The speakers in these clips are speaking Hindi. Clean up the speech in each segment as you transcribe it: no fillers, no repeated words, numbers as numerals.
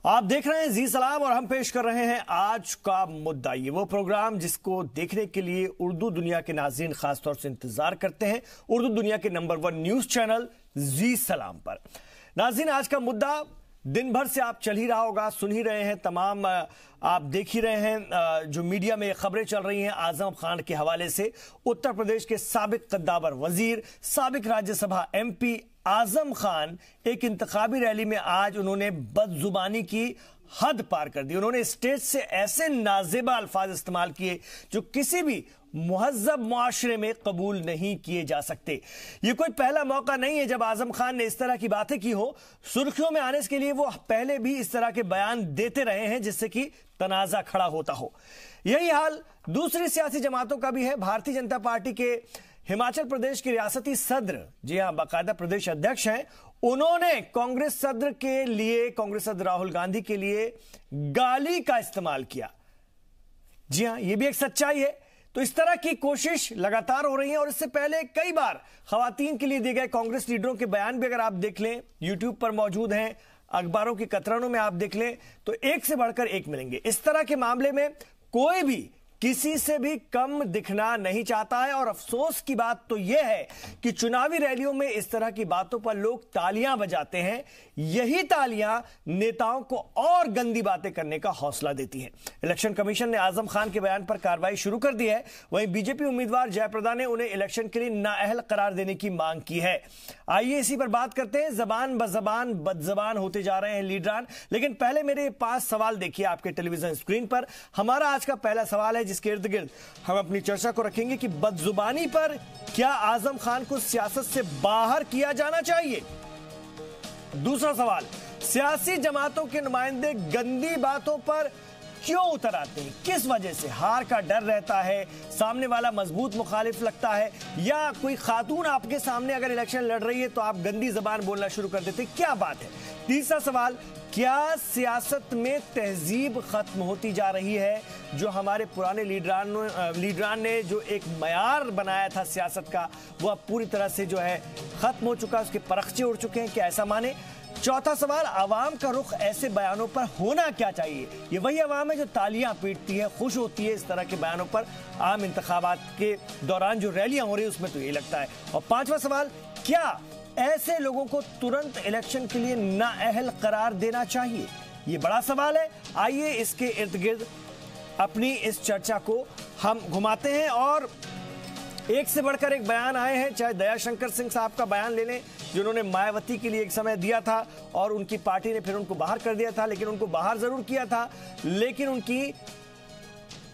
आप देख रहे हैं जी सलाम और हम पेश कर रहे हैं आज का मुद्दा। ये वो प्रोग्राम जिसको देखने के लिए उर्दू दुनिया के नाज़रीन खासतौर से इंतजार करते हैं, उर्दू दुनिया के नंबर 1 न्यूज चैनल जी सलाम पर। नाज़रीन, आज का मुद्दा दिन भर से आप चल ही रहा होगा, सुन ही रहे हैं, तमाम आप देख ही रहे हैं जो मीडिया में खबरें चल रही हैं आजम खान के हवाले से। उत्तर प्रदेश के साबिक कद्दावर वजीर, साबिक राज्यसभा एमपी आजम खान एक इंतखाबी रैली में आज उन्होंने बदजुबानी की हद पार कर दी। उन्होंने स्टेज से ऐसे नाजेबा अल्फाज इस्तेमाल किए जो किसी भी मुहज़्ज़ब मुआशरे में कबूल नहीं किए जा सकते। यह कोई पहला मौका नहीं है जब आजम खान ने इस तरह की बातें की हो। सुर्खियों में आने के लिए वो पहले भी इस तरह के बयान देते रहे हैं जिससे कि तनाजा खड़ा होता हो। यही हाल दूसरी सियासी जमातों का भी है। भारतीय जनता पार्टी के हिमाचल प्रदेश के रियासती सदर, जी हां, बाकायदा प्रदेश अध्यक्ष हैं, उन्होंने कांग्रेस सदर के लिए, कांग्रेस सदर राहुल गांधी के लिए गाली का इस्तेमाल किया। जी हां, यह भी एक सच्चाई है। तो इस तरह की कोशिश लगातार हो रही है और इससे पहले कई बार खवातीन के लिए दिए गए कांग्रेस लीडरों के बयान भी अगर आप देख लें, यूट्यूब पर मौजूद हैं, अखबारों की कतरनों में आप देख लें, तो एक से बढ़कर एक मिलेंगे। इस तरह के मामले में कोई भी किसी से भी कम दिखना नहीं चाहता है और अफसोस की बात तो यह है कि चुनावी रैलियों में इस तरह की बातों पर लोग तालियां बजाते हैं। यही तालियां नेताओं को और गंदी बातें करने का हौसला देती हैं। इलेक्शन कमीशन ने आजम खान के बयान पर कार्रवाई शुरू कर दी है। वहीं बीजेपी उम्मीदवार जयप्रदा ने उन्हें इलेक्शन के लिए नाअहल करार देने की मांग की है। आइए इसी पर बात करते हैं। जबान बजबान बदजबान होते जा रहे हैं लीडरान, लेकिन पहले मेरे 5 सवाल देखिए आपके टेलीविजन स्क्रीन पर। हमारा आज का पहला सवाल है जिसके इर्द गिर्द हम अपनी चर्चा को रखेंगे कि बदजुबानी पर क्या आजम खान को सियासत से बाहर किया जाना चाहिए। दूसरा सवाल, सियासी जमातों के नुमाइंदे गंदी बातों पर क्यों उतर आते हैं? किस वजह से? हार का डर रहता है, सामने वाला मजबूत मुखालिफ लगता है, या कोई खातून आपके सामने अगर इलेक्शन लड़ रही है तो आप गंदी जबान बोलना शुरू कर देते? क्या बात है? तीसरा सवाल, क्या सियासत में तहजीब खत्म होती जा रही है? जो हमारे पुराने लीडरान ने जो एक मयार बनाया था सियासत का, वो अब पूरी तरह से जो है खत्म हो चुका है, उसके परखचे उड़ चुके हैं, क्या ऐसा माने? चौथा सवाल, आवाम का रुख ऐसे बयानों पर होना क्या चाहिए? ये वही आवाम है जो तालियां पीटती है, खुश होती है इस तरह के बयानों पर। आम इंतखाबात के दौरान जो रैलियां हो रही है उसमें तो यही लगता है। और पांचवा सवाल, क्या ऐसे लोगों को तुरंत इलेक्शन के लिए नाअहल करार देना चाहिए? ये बड़ा सवाल है। आइए इसके इर्द गिर्द अपनी इस चर्चा को हम घुमाते हैं। और एक से बढ़कर एक बयान आए हैं, चाहे दयाशंकर सिंह साहब का बयान ले लें जिन्होंने मायावती के लिए एक समय दिया था और उनकी पार्टी ने फिर उनको बाहर कर दिया था, लेकिन उनको बाहर जरूर किया था, लेकिन उनकी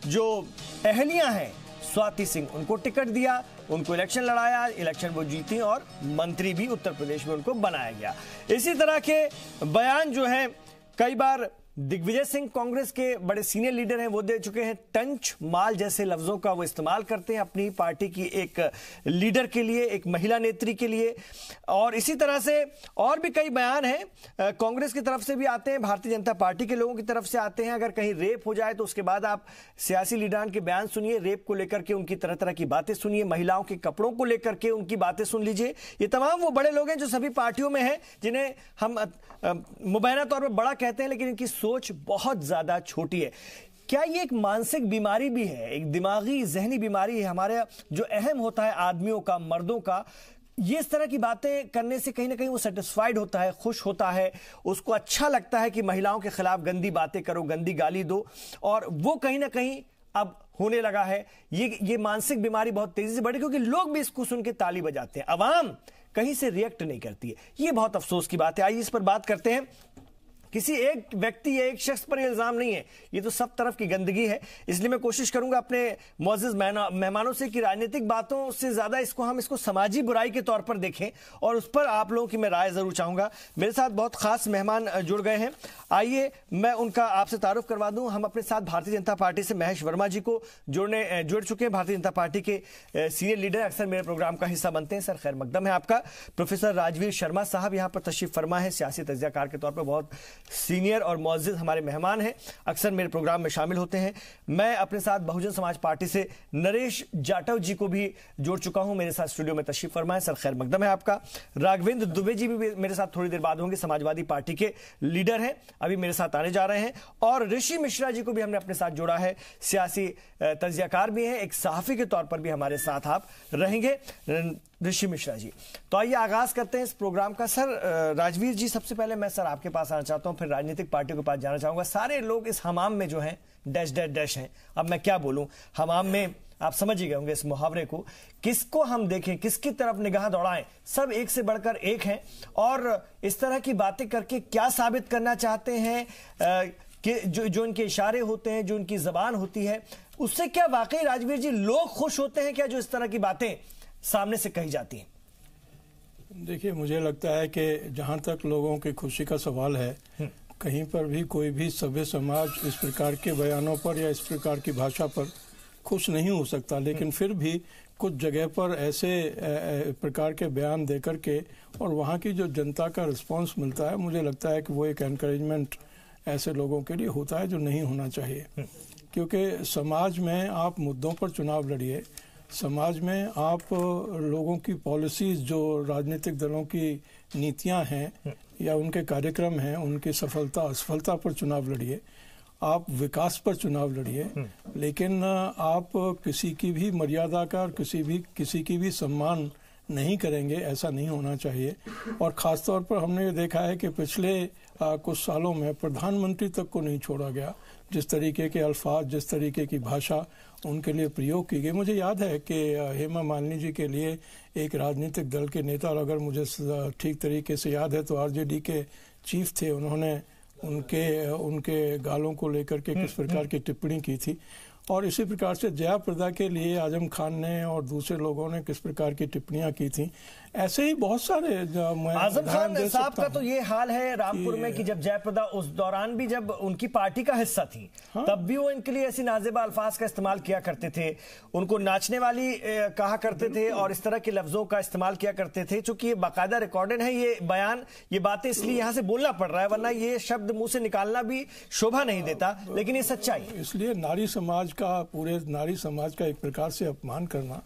जो अहलियां हैं स्वाति सिंह, उनको टिकट दिया, उनको इलेक्शन लड़ाया, इलेक्शन वो जीती और मंत्री भी उत्तर प्रदेश में उनको बनाया गया। इसी तरह के बयान जो है कई बार दिग्विजय सिंह कांग्रेस के बड़े सीनियर लीडर हैं, वो दे चुके हैं। टंच माल जैसे लफ्जों का वो इस्तेमाल करते हैं अपनी पार्टी की एक लीडर के लिए, एक महिला नेत्री के लिए। और इसी तरह से और भी कई बयान हैं कांग्रेस की तरफ से भी आते हैं, भारतीय जनता पार्टी के लोगों की तरफ से आते हैं। अगर कहीं रेप हो जाए तो उसके बाद आप सियासी लीडरान के बयान सुनिए, रेप को लेकर के उनकी तरह तरह की बातें सुनिए, महिलाओं के कपड़ों को लेकर के उनकी बातें सुन लीजिए। ये तमाम वो बड़े लोग हैं जो सभी पार्टियों में हैं, जिन्हें हम मुबैना तौर पर बड़ा कहते हैं, लेकिन इनकी सोच बहुत ज्यादा छोटी है। क्या ये एक मानसिक बीमारी भी है, एक दिमागी जहनी बीमारी है? हमारे जो अहम होता है आदमियों का, मर्दों का, ये इस तरह की बातें करने से कहीं ना कहीं वो सेटिस्फाइड होता है, खुश होता है, उसको अच्छा लगता है कि महिलाओं के खिलाफ गंदी बातें करो, गंदी गाली दो, और वो कहीं ना कहीं अब होने लगा है। ये मानसिक बीमारी बहुत तेजी से बढ़ी क्योंकि लोग भी इसको सुन के ताली बजाते हैं, अवाम कहीं से रिएक्ट नहीं करती है। ये बहुत अफसोस की बात है। आइए इस पर बात करते हैं। किसी एक व्यक्ति या एक शख्स पर इल्जाम नहीं है, ये तो सब तरफ की गंदगी है। इसलिए मैं कोशिश करूंगा अपने मुअज़्ज़ज़ मेहमानों से कि राजनीतिक बातों से ज्यादा हम इसको समाजी बुराई के तौर पर देखें, और उस पर आप लोगों की मैं राय जरूर चाहूंगा। मेरे साथ बहुत खास मेहमान जुड़ गए हैं, आइए मैं उनका आपसे तारुफ करवा दूं। हम अपने साथ भारतीय जनता पार्टी से महेश वर्मा जी को जुड़ चुके हैं। भारतीय जनता पार्टी के सीनियर लीडर, अक्सर मेरे प्रोग्राम का हिस्सा बनते हैं। सर, खैर मकदम है आपका। प्रोफेसर राजवीर शर्मा साहब यहाँ पर तशरीफ फरमा है, सियासी तज्ज़ियाकार के तौर पर बहुत सीनियर और मुअज़्ज़िज़ हमारे मेहमान हैं, अक्सर मेरे प्रोग्राम में शामिल होते हैं। मैं अपने साथ बहुजन समाज पार्टी से नरेश जाटव जी को भी जोड़ चुका हूं, मेरे साथ स्टूडियो में तशरीफ फरमाएं। सर खैर मकदम है आपका। राघवेंद्र दुबे जी भी मेरे साथ थोड़ी देर बाद होंगे, समाजवादी पार्टी के लीडर हैं, अभी मेरे साथ आने जा रहे हैं। और ऋषि मिश्रा जी को भी हमने अपने साथ जोड़ा है, सियासी तज्जियाकार भी हैं, एक सहाफ़ी के तौर पर भी हमारे साथ आप रहेंगे। ऋषि मिश्रा जी, तो आइए आगाज करते हैं इस प्रोग्राम का। सर राजवीर जी, सबसे पहले मैं सर आपके पास आना चाहता हूं, फिर राजनीतिक पार्टियों के पास जाना चाहूंगा। सारे लोग इस हमाम में जो हैं डैश डैश डैश हैं। अब मैं क्या बोलूं, हमाम में आप समझ ही गए होंगे इस मुहावरे को, किसको हम देखें, किसकी तरफ निगाह दौड़ाएं, सब एक से बढ़कर एक हैं। और इस तरह की बातें करके क्या साबित करना चाहते हैं कि जो इनके इशारे होते हैं, जो इनकी जबान होती है, उससे क्या वाकई राजवीर जी लोग खुश होते हैं क्या, जो इस तरह की बातें सामने से कही जाती हैं? देखिए, मुझे लगता है कि जहां तक लोगों की खुशी का सवाल है, कहीं पर भी कोई भी सभ्य समाज इस प्रकार के बयानों पर या इस प्रकार की भाषा पर खुश नहीं हो सकता। लेकिन फिर भी कुछ जगह पर ऐसे प्रकार के बयान देकर के और वहाँ की जो जनता का रिस्पांस मिलता है, मुझे लगता है कि वो एक एनकरेजमेंट ऐसे लोगों के लिए होता है जो नहीं होना चाहिए। क्योंकि समाज में आप मुद्दों पर चुनाव लड़िए, समाज में आप लोगों की पॉलिसीज, जो राजनीतिक दलों की नीतियां हैं या उनके कार्यक्रम हैं, उनकी सफलता असफलता पर चुनाव लड़िए, आप विकास पर चुनाव लड़िए। लेकिन आप किसी की भी मर्यादा का और किसी की भी सम्मान नहीं करेंगे, ऐसा नहीं होना चाहिए। और ख़ास तौर पर हमने ये देखा है कि पिछले कुछ सालों में प्रधानमंत्री तक को नहीं छोड़ा गया। जिस तरीके के अल्फाज, जिस तरीके की भाषा उनके लिए प्रयोग की गई। मुझे याद है कि हेमा मालिनी जी के लिए एक राजनीतिक दल के नेता, और अगर मुझे ठीक तरीके से याद है तो आरजेडी के चीफ थे, उन्होंने उनके गालों को लेकर के किस प्रकार की टिप्पणी की थी। और इसी प्रकार से जया प्रदा के लिए आजम खान ने और दूसरे लोगों ने किस प्रकार की टिप्पणियां की थी। ऐसे ही बहुत सारे आजम खान साहब का तो ये हाल है रामपुर में कि जब जयप्रदा उस दौरान भी जब उनकी पार्टी का हिस्सा थी, हाँ? तब भी वो इनके लिए ऐसी नाजेबा अल्फाज का इस्तेमाल किया करते थे, उनको नाचने वाली कहा करते थे और इस तरह के लफ्जों का इस्तेमाल किया करते थे। चूंकि ये बाकायदा रिकॉर्डेड है ये बयान, ये बातें इसलिए यहां से बोलना पड़ रहा है, वरना ये शब्द मुंह से निकालना भी शोभा नहीं देता, लेकिन ये सच्चाई। इसलिए नारी समाज का, पूरे नारी समाज का एक प्रकार से अपमान करना,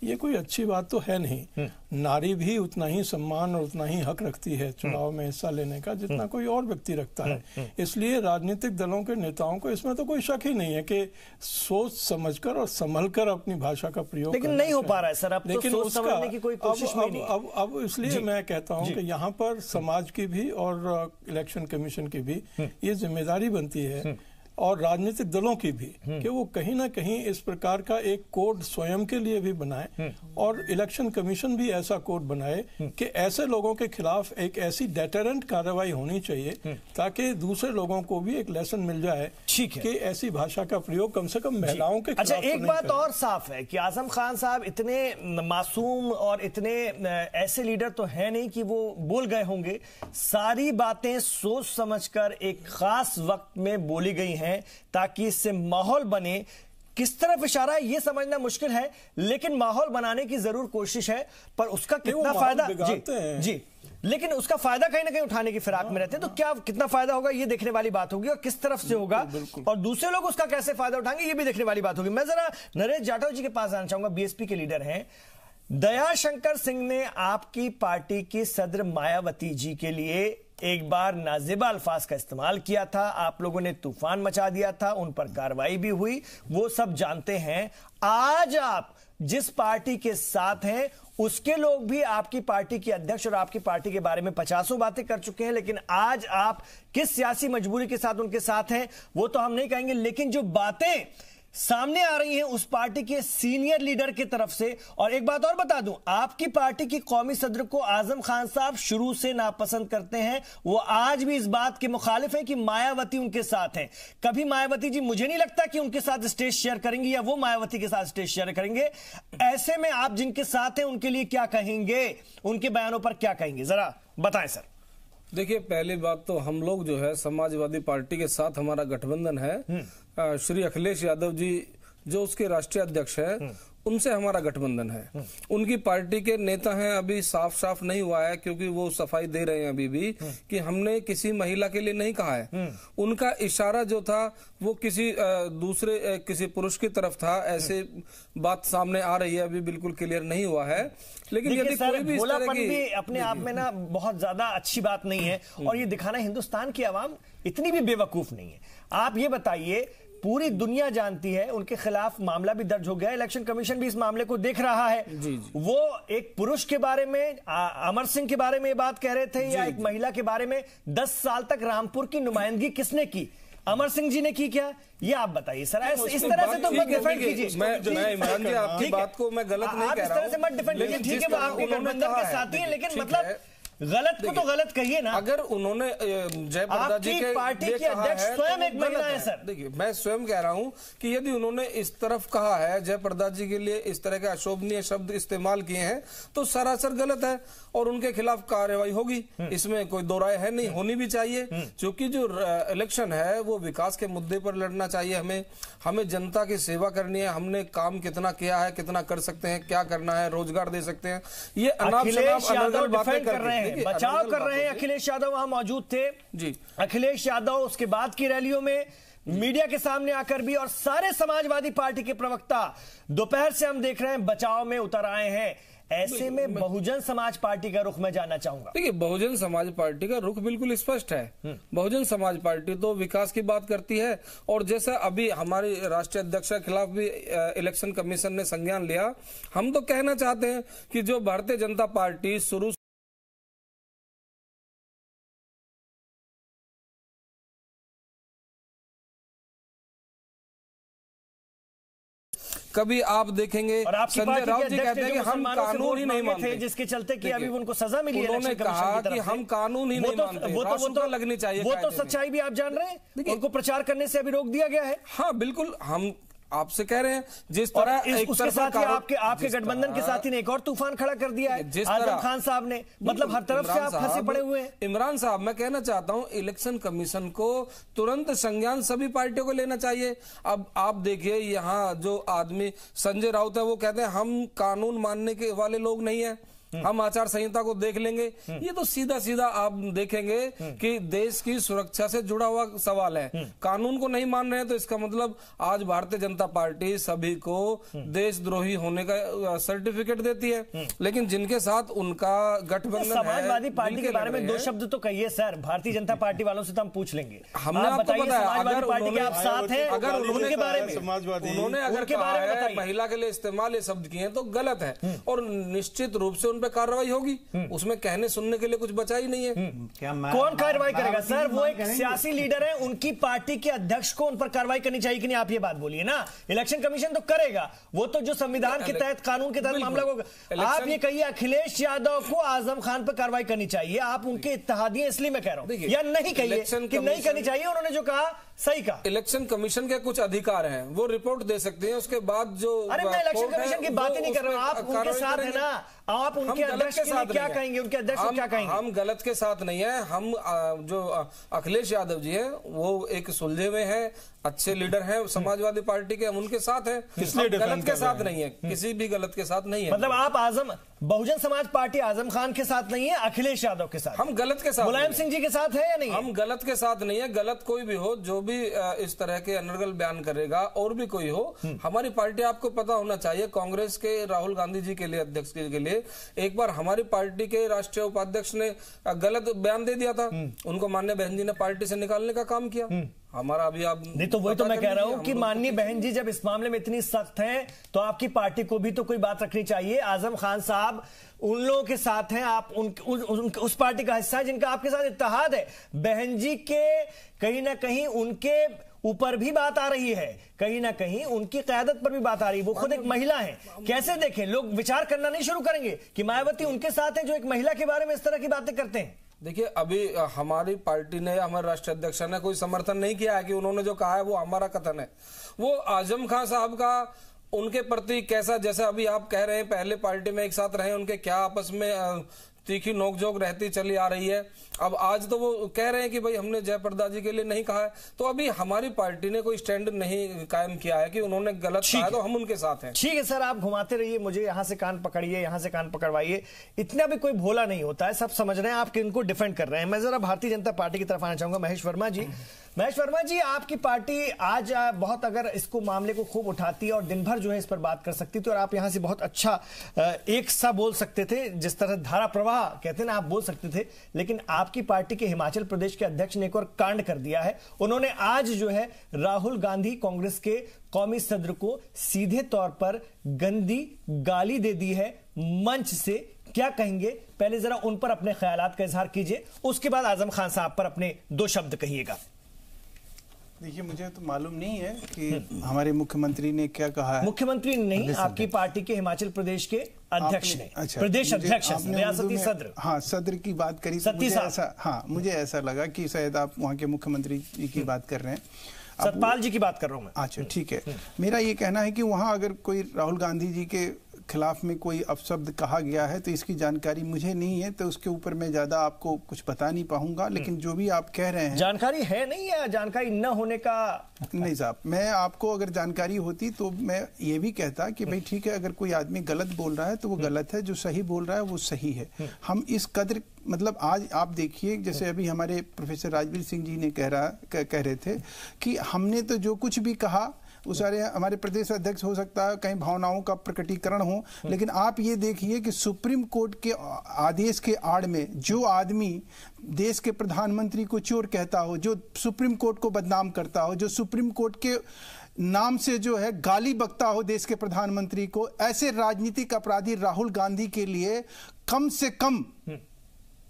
ये कोई अच्छी बात तो है नहीं। नारी भी उतना ही सम्मान और उतना ही हक रखती है चुनाव में हिस्सा लेने का जितना कोई और व्यक्ति रखता है। इसलिए राजनीतिक दलों के नेताओं को इसमें तो कोई शक ही नहीं है कि सोच समझकर और संभलकर अपनी भाषा का प्रयोग, लेकिन नहीं हो पा रहा है सर। अब लेकिन तो सोच समझने की कोई कोशिश नहीं। अब इसलिए मैं कहता हूं कि यहाँ पर समाज की भी और इलेक्शन कमीशन की भी ये जिम्मेदारी बनती है, और राजनीतिक दलों की भी, कि वो कहीं ना कहीं इस प्रकार का एक कोड स्वयं के लिए भी बनाए, और इलेक्शन कमीशन भी ऐसा कोड बनाए कि ऐसे लोगों के खिलाफ एक ऐसी डेटरेंट कार्रवाई होनी चाहिए ताकि दूसरे लोगों को भी एक लेसन मिल जाए कि ऐसी भाषा का प्रयोग कम से कम महिलाओं के खिलाफ। अच्छा, एक बात और साफ है कि आजम खान साहब इतने मासूम और इतने ऐसे लीडर तो है नहीं कि वो बोल गए होंगे। सारी बातें सोच समझकर एक खास वक्त में बोली गई हैं ताकि इससे माहौल बने। किस तरफ इशारा है ये समझना मुश्किल है, लेकिन माहौल बनाने की जरूर कोशिश है। पर उसका कितना फायदा जी, लेकिन उसका फायदा कहीं ना कहीं उठाने की फिराक में रहते हैं। तो क्या कितना फायदा होगा ये देखने वाली बात होगी, और किस तरफ से होगा, और दूसरे लोग उसका कैसे फायदा उठाएंगे ये भी देखने वाली बात होगी। मैं जरा नरेश जाटव जी के पास जाना चाहूंगा, बीएसपी के लीडर हैं। दयाशंकर सिंह ने आपकी पार्टी की सदर मायावती जी के लिए एक बार नाजेबा अल्फाज का इस्तेमाल किया था, आप लोगों ने तूफान मचा दिया था, उन पर कार्रवाई भी हुई, वो सब जानते हैं। आज आप जिस पार्टी के साथ हैं उसके लोग भी आपकी पार्टी के अध्यक्ष और आपकी पार्टी के बारे में 50 बातें कर चुके हैं, लेकिन आज आप किस सियासी मजबूरी के साथ उनके साथ हैं वो तो हम नहीं कहेंगे, लेकिन जो बातें सामने आ रही हैं उस पार्टी के सीनियर लीडर की तरफ से। और एक बात और बता दूं, आपकी पार्टी की कौमी सदर को आजम खान साहब शुरू से नापसंद करते हैं, वो आज भी इस बात के मुखालिफ हैं कि मायावती उनके साथ हैं। कभी मायावती जी मुझे नहीं लगता कि उनके साथ स्टेज शेयर करेंगी या वो मायावती के साथ स्टेज शेयर करेंगे। ऐसे में आप जिनके साथ हैं उनके लिए क्या कहेंगे, उनके बयानों पर क्या कहेंगे, जरा बताएं सर। देखिए, पहली बात तो हम लोग जो है समाजवादी पार्टी के साथ हमारा गठबंधन है। श्री अखिलेश यादव जी जो उसके राष्ट्रीय अध्यक्ष हैं, उनसे हमारा गठबंधन है। उनकी पार्टी के नेता हैं, अभी साफ साफ नहीं हुआ है क्योंकि वो सफाई दे रहे हैं अभी भी कि हमने किसी महिला के लिए नहीं कहा है। उनका इशारा जो था वो किसी दूसरे किसी पुरुष की तरफ था, ऐसे बात सामने आ रही है, अभी बिल्कुल क्लियर नहीं हुआ है। लेकिन यदि कोई भी इस तरह की अपने आप में ना बहुत ज्यादा अच्छी बात नहीं है, और ये दिखाना हिंदुस्तान की आवाम इतनी भी बेवकूफ नहीं है। आप ये बताइए, पूरी दुनिया जानती है उनके खिलाफ मामला भी दर्ज हो गया, इलेक्शन कमीशन भी इस मामले को देख रहा है। जी। वो एक पुरुष के बारे में, अमर सिंह के बारे में ये बात कह रहे थे, या एक महिला के बारे में 10 साल तक रामपुर की नुमाइंदगी किसने की? अमर सिंह जी ने की क्या? ये आप बताइए सर। इस तरह से तो मत डिफेंड कीजिए। मैं इमरान जी आपकी बात को मैं गलत नहीं कह रहा हूं। इस तरह से मत डिफेंड कीजिए, ठीक है, वो आपके गठबंधन के साथी हैं, लेकिन मतलब गलत को तो गलत कहिए ना। अगर उन्होंने जयप्रदा जी के पार्टी की अध्यक्ष स्वयं एक महिला है सर। देखिए, मैं स्वयं कह रहा हूं कि यदि उन्होंने इस तरफ कहा है, जयप्रदा जी के लिए इस तरह के अशोभनीय शब्द इस्तेमाल किए हैं, तो सरासर गलत है और उनके खिलाफ कार्रवाई होगी, इसमें कोई दो राय है नहीं, होनी भी चाहिए। क्योंकि जो इलेक्शन है वो विकास के मुद्दे पर लड़ना चाहिए। हमें जनता की सेवा करनी है। हमने काम कितना किया है, कितना कर सकते हैं, क्या करना है, रोजगार दे सकते हैं, ये अखिलेश यादव डिफेंड कर रहे हैं, बचाव कर रहे हैं। अखिलेश यादव वहां मौजूद थे जी। अखिलेश यादव उसके बाद की रैलियों में मीडिया के सामने आकर भी, और सारे समाजवादी पार्टी के प्रवक्ता दोपहर से हम देख रहे हैं बचाव में उतर आए हैं। ऐसे में बहुजन समाज पार्टी का रुख मैं जानना चाहूंगा। देखिए, बहुजन समाज पार्टी का रुख बिल्कुल स्पष्ट है। बहुजन समाज पार्टी तो विकास की बात करती है, और जैसा अभी हमारे राष्ट्रीय अध्यक्ष के खिलाफ भी इलेक्शन कमीशन ने संज्ञान लिया, हम तो कहना चाहते हैं कि जो भारतीय जनता पार्टी शुरू कभी आप देखेंगे संजय राउत जी कहते हैं कि हम कानून ही नहीं मानते, जिसके चलते कि अभी उनको सजा मिली है। उन्होंने कहा कि हम कानून ही नहीं मानते, वो लगनी चाहिए। वो तो सच्चाई भी आप जान रहे हैं, उनको प्रचार करने से अभी रोक दिया गया है। हाँ बिल्कुल, हम आपसे कह रहे हैं जिस तरह उसके साथ ही आपके गठबंधन के साथी ने एक और तूफान खड़ा कर दिया है, जिस आजम खान साहब ने। मतलब हर तरफ से आप फंसे पड़े हुए हैं। इमरान साहब, मैं कहना चाहता हूं इलेक्शन कमीशन को तुरंत संज्ञान सभी पार्टियों को लेना चाहिए। अब आप देखिए, यहाँ जो आदमी संजय राउत है वो कहते हैं हम कानून मानने के वाले लोग नहीं है, हम आचार संहिता को देख लेंगे। ये तो सीधा सीधा आप देखेंगे कि देश की सुरक्षा से जुड़ा हुआ सवाल है। कानून को नहीं मान रहे हैं तो इसका मतलब आज भारतीय जनता पार्टी सभी को देशद्रोही होने का सर्टिफिकेट देती है। लेकिन जिनके साथ उनका गठबंधन समाजवादी पार्टी के बारे में 2 शब्द तो कहिए सर। भारतीय जनता पार्टी वालों से तो हम पूछ लेंगे। हमने आपको बताया, अगर पार्टी के आप साथ हैं, अगर उनके बारे में उन्होंने अगर कहा है महिला के लिए इस्तेमाल ये शब्द किए तो गलत है, और निश्चित रूप से पे कार्रवाई होगी। उसमें कहने सुनने के लिए कुछ बचा ही नहीं है। कौन कार्रवाई करेगा सर? वो एक सियासी लीडर है, उनकी पार्टी के अध्यक्ष को उन पर कार्रवाई करनी चाहिए कि नहीं? आप ये बात बोलिए ना। इलेक्शन कमीशन तो करेगा, वो तो जो संविधान के तहत, कानून के तहत मामला होगा। आप ये कहिए अखिलेश यादव को आजम खान पर कार्रवाई करनी चाहिए, आप उनके इत्तेहादी हैं इसलिए मैं कह रहा हूं, या नहीं कहिए कि नहीं करनी चाहिए? उन्होंने जो कहा सही कहा। इलेक्शन कमीशन के कुछ अधिकार हैं, वो रिपोर्ट दे सकते हैं, उसके बाद जो अरे मैं इलेक्शन कमीशन की बात ही नहीं कर रहा हूं, आप उनके साथ है ना। आप उनके अध्यक्ष के साथ क्या कहेंगे? उनके अध्यक्ष क्या कहेंगे? हम गलत के साथ नहीं है। हम जो अखिलेश यादव जी हैं वो एक सुलझे हुए हैं, अच्छे लीडर हैं समाजवादी पार्टी के, हम उनके साथ हैं, गलत के साथ नहीं है, किसी भी गलत के साथ नहीं है। मतलब आप बहुजन समाज पार्टी आजम खान के साथ नहीं है, अखिलेश यादव के साथ, हम गलत के साथ, मुलायम सिंह जी के साथ है या नहीं? हम गलत के साथ नहीं है। गलत कोई भी हो, जो भी इस तरह के अनर्गल बयान करेगा, और भी कोई हो, हमारी पार्टी, आपको पता होना चाहिए, कांग्रेस के राहुल गांधी जी के लिए, अध्यक्ष के लिए एक बार हमारी पार्टी के राष्ट्रीय उपाध्यक्ष ने गलत बयान दे दिया था, उनको माननीय बहन जी ने पार्टी से निकालने का काम किया। हमारा अभी आप नहीं, तो वही तो मैं कह रहा हूं कि माननीय बहन जी जब इस मामले में इतनी सख्त हैं, तो आपकी पार्टी को भी तो कोई बात रखनी चाहिए। आजम खान साहब उन लोगों के साथ हैं, आप उस पार्टी का हिस्सा है जिनका आपके साथ इत्तेहाद है। बहन जी के कहीं ना कहीं उनके ऊपर भी बात आ रही है, कहीं ना कहीं उनकी क़यादत पर भी बात आ रही है। वो खुद एक महिला है। कैसे देखें, लोग विचार करना नहीं शुरू करेंगे कि मायावती उनके साथ है जो एक महिला के बारे में इस तरह की बातें करते हैं? देखिए, अभी हमारी पार्टी ने, हमारे राष्ट्रीय अध्यक्ष ने कोई समर्थन नहीं किया है कि उन्होंने जो कहा है वो हमारा कथन है। वो आजम खान साहब का उनके प्रति कैसा, जैसे अभी आप कह रहे हैं पहले पार्टी में एक साथ रहे, उनके क्या आपस में तीखी नोकझोंक रहती चली आ रही है। अब आज तो वो कह रहे हैं कि भाई हमने जयप्रदा जी के लिए नहीं कहा है, तो अभी हमारी पार्टी ने कोई स्टैंड नहीं कायम किया है कि उन्होंने गलत कहा है तो हम उनके साथ हैं। ठीक है सर, आप घुमाते रहिए, मुझे यहां से कान पकड़िए, यहां से कान पकड़वाइए, इतना भी कोई भोला नहीं होता है, सब समझ रहे हैं आप किनको डिफेंड कर रहे हैं। मैं जरा भारतीय जनता पार्टी की तरफ आना चाहूंगा, महेश वर्मा जी। महेश वर्मा जी, आपकी पार्टी आज बहुत अगर इसको मामले को खूब उठाती है और दिन भर जो है इस पर बात कर सकती थी, और आप यहां से बहुत अच्छा एक सा बोल सकते थे, जिस तरह धारा प्रवाह कहते हैं ना, आप बोल सकते थे, लेकिन आपकी पार्टी के हिमाचल प्रदेश के अध्यक्ष ने एक और कांड कर दिया है। उन्होंने आज जो है राहुल गांधी कांग्रेस के कौमी सदर को सीधे तौर पर गंदी गाली दे दी है मंच से। क्या कहेंगे, पहले जरा उन पर अपने ख्यालात का इजहार कीजिए, उसके बाद आजम खान साहब पर अपने 2 शब्द कहिएगा। देखिए, मुझे तो मालूम नहीं है कि हमारे मुख्यमंत्री ने क्या कहा है। मुख्यमंत्री नहीं, आपकी पार्टी के हिमाचल प्रदेश के अध्यक्ष ने, अच्छा, प्रदेश अध्यक्ष, रियासती सदर। हाँ, सदर की बात करी तो मुझे ऐसा लगा कि शायद आप वहाँ के मुख्यमंत्री जी की बात कर रहे हैं। सतपाल जी की बात कर रहा हूं मैं। अच्छा, ठीक है। मेरा ये कहना है कि वहाँ अगर कोई राहुल गांधी जी के खिलाफ में कोई अपशब्द कहा गया है तो इसकी जानकारी मुझे नहीं है, तो उसके ऊपर मैं ज्यादा आपको कुछ बता नहीं पाऊंगा। लेकिन जो भी आप कह रहे हैं, जानकारी है नहीं या जानकारी न होने का? नहीं साहब, मैं आपको अगर जानकारी होती तो मैं ये भी कहता कि भाई ठीक है, अगर कोई आदमी गलत बोल रहा है तो वो गलत है, जो सही बोल रहा है वो सही है। हम इस कदर, मतलब आज आप देखिए, जैसे अभी हमारे प्रोफेसर राजवीर सिंह जी ने कह रहे थे कि हमने तो जो कुछ भी कहा वो सारे हमारे प्रदेश अध्यक्ष हो सकता है कहीं भावनाओं का प्रकटीकरण हो, लेकिन आप ये देखिए कि सुप्रीम कोर्ट के आदेश के आड़ में जो आदमी देश के प्रधानमंत्री को चोर कहता हो, जो सुप्रीम कोर्ट को बदनाम करता हो, जो सुप्रीम कोर्ट के नाम से जो है गाली बकता हो देश के प्रधानमंत्री को, ऐसे राजनीतिक अपराधी राहुल गांधी के लिए कम से कम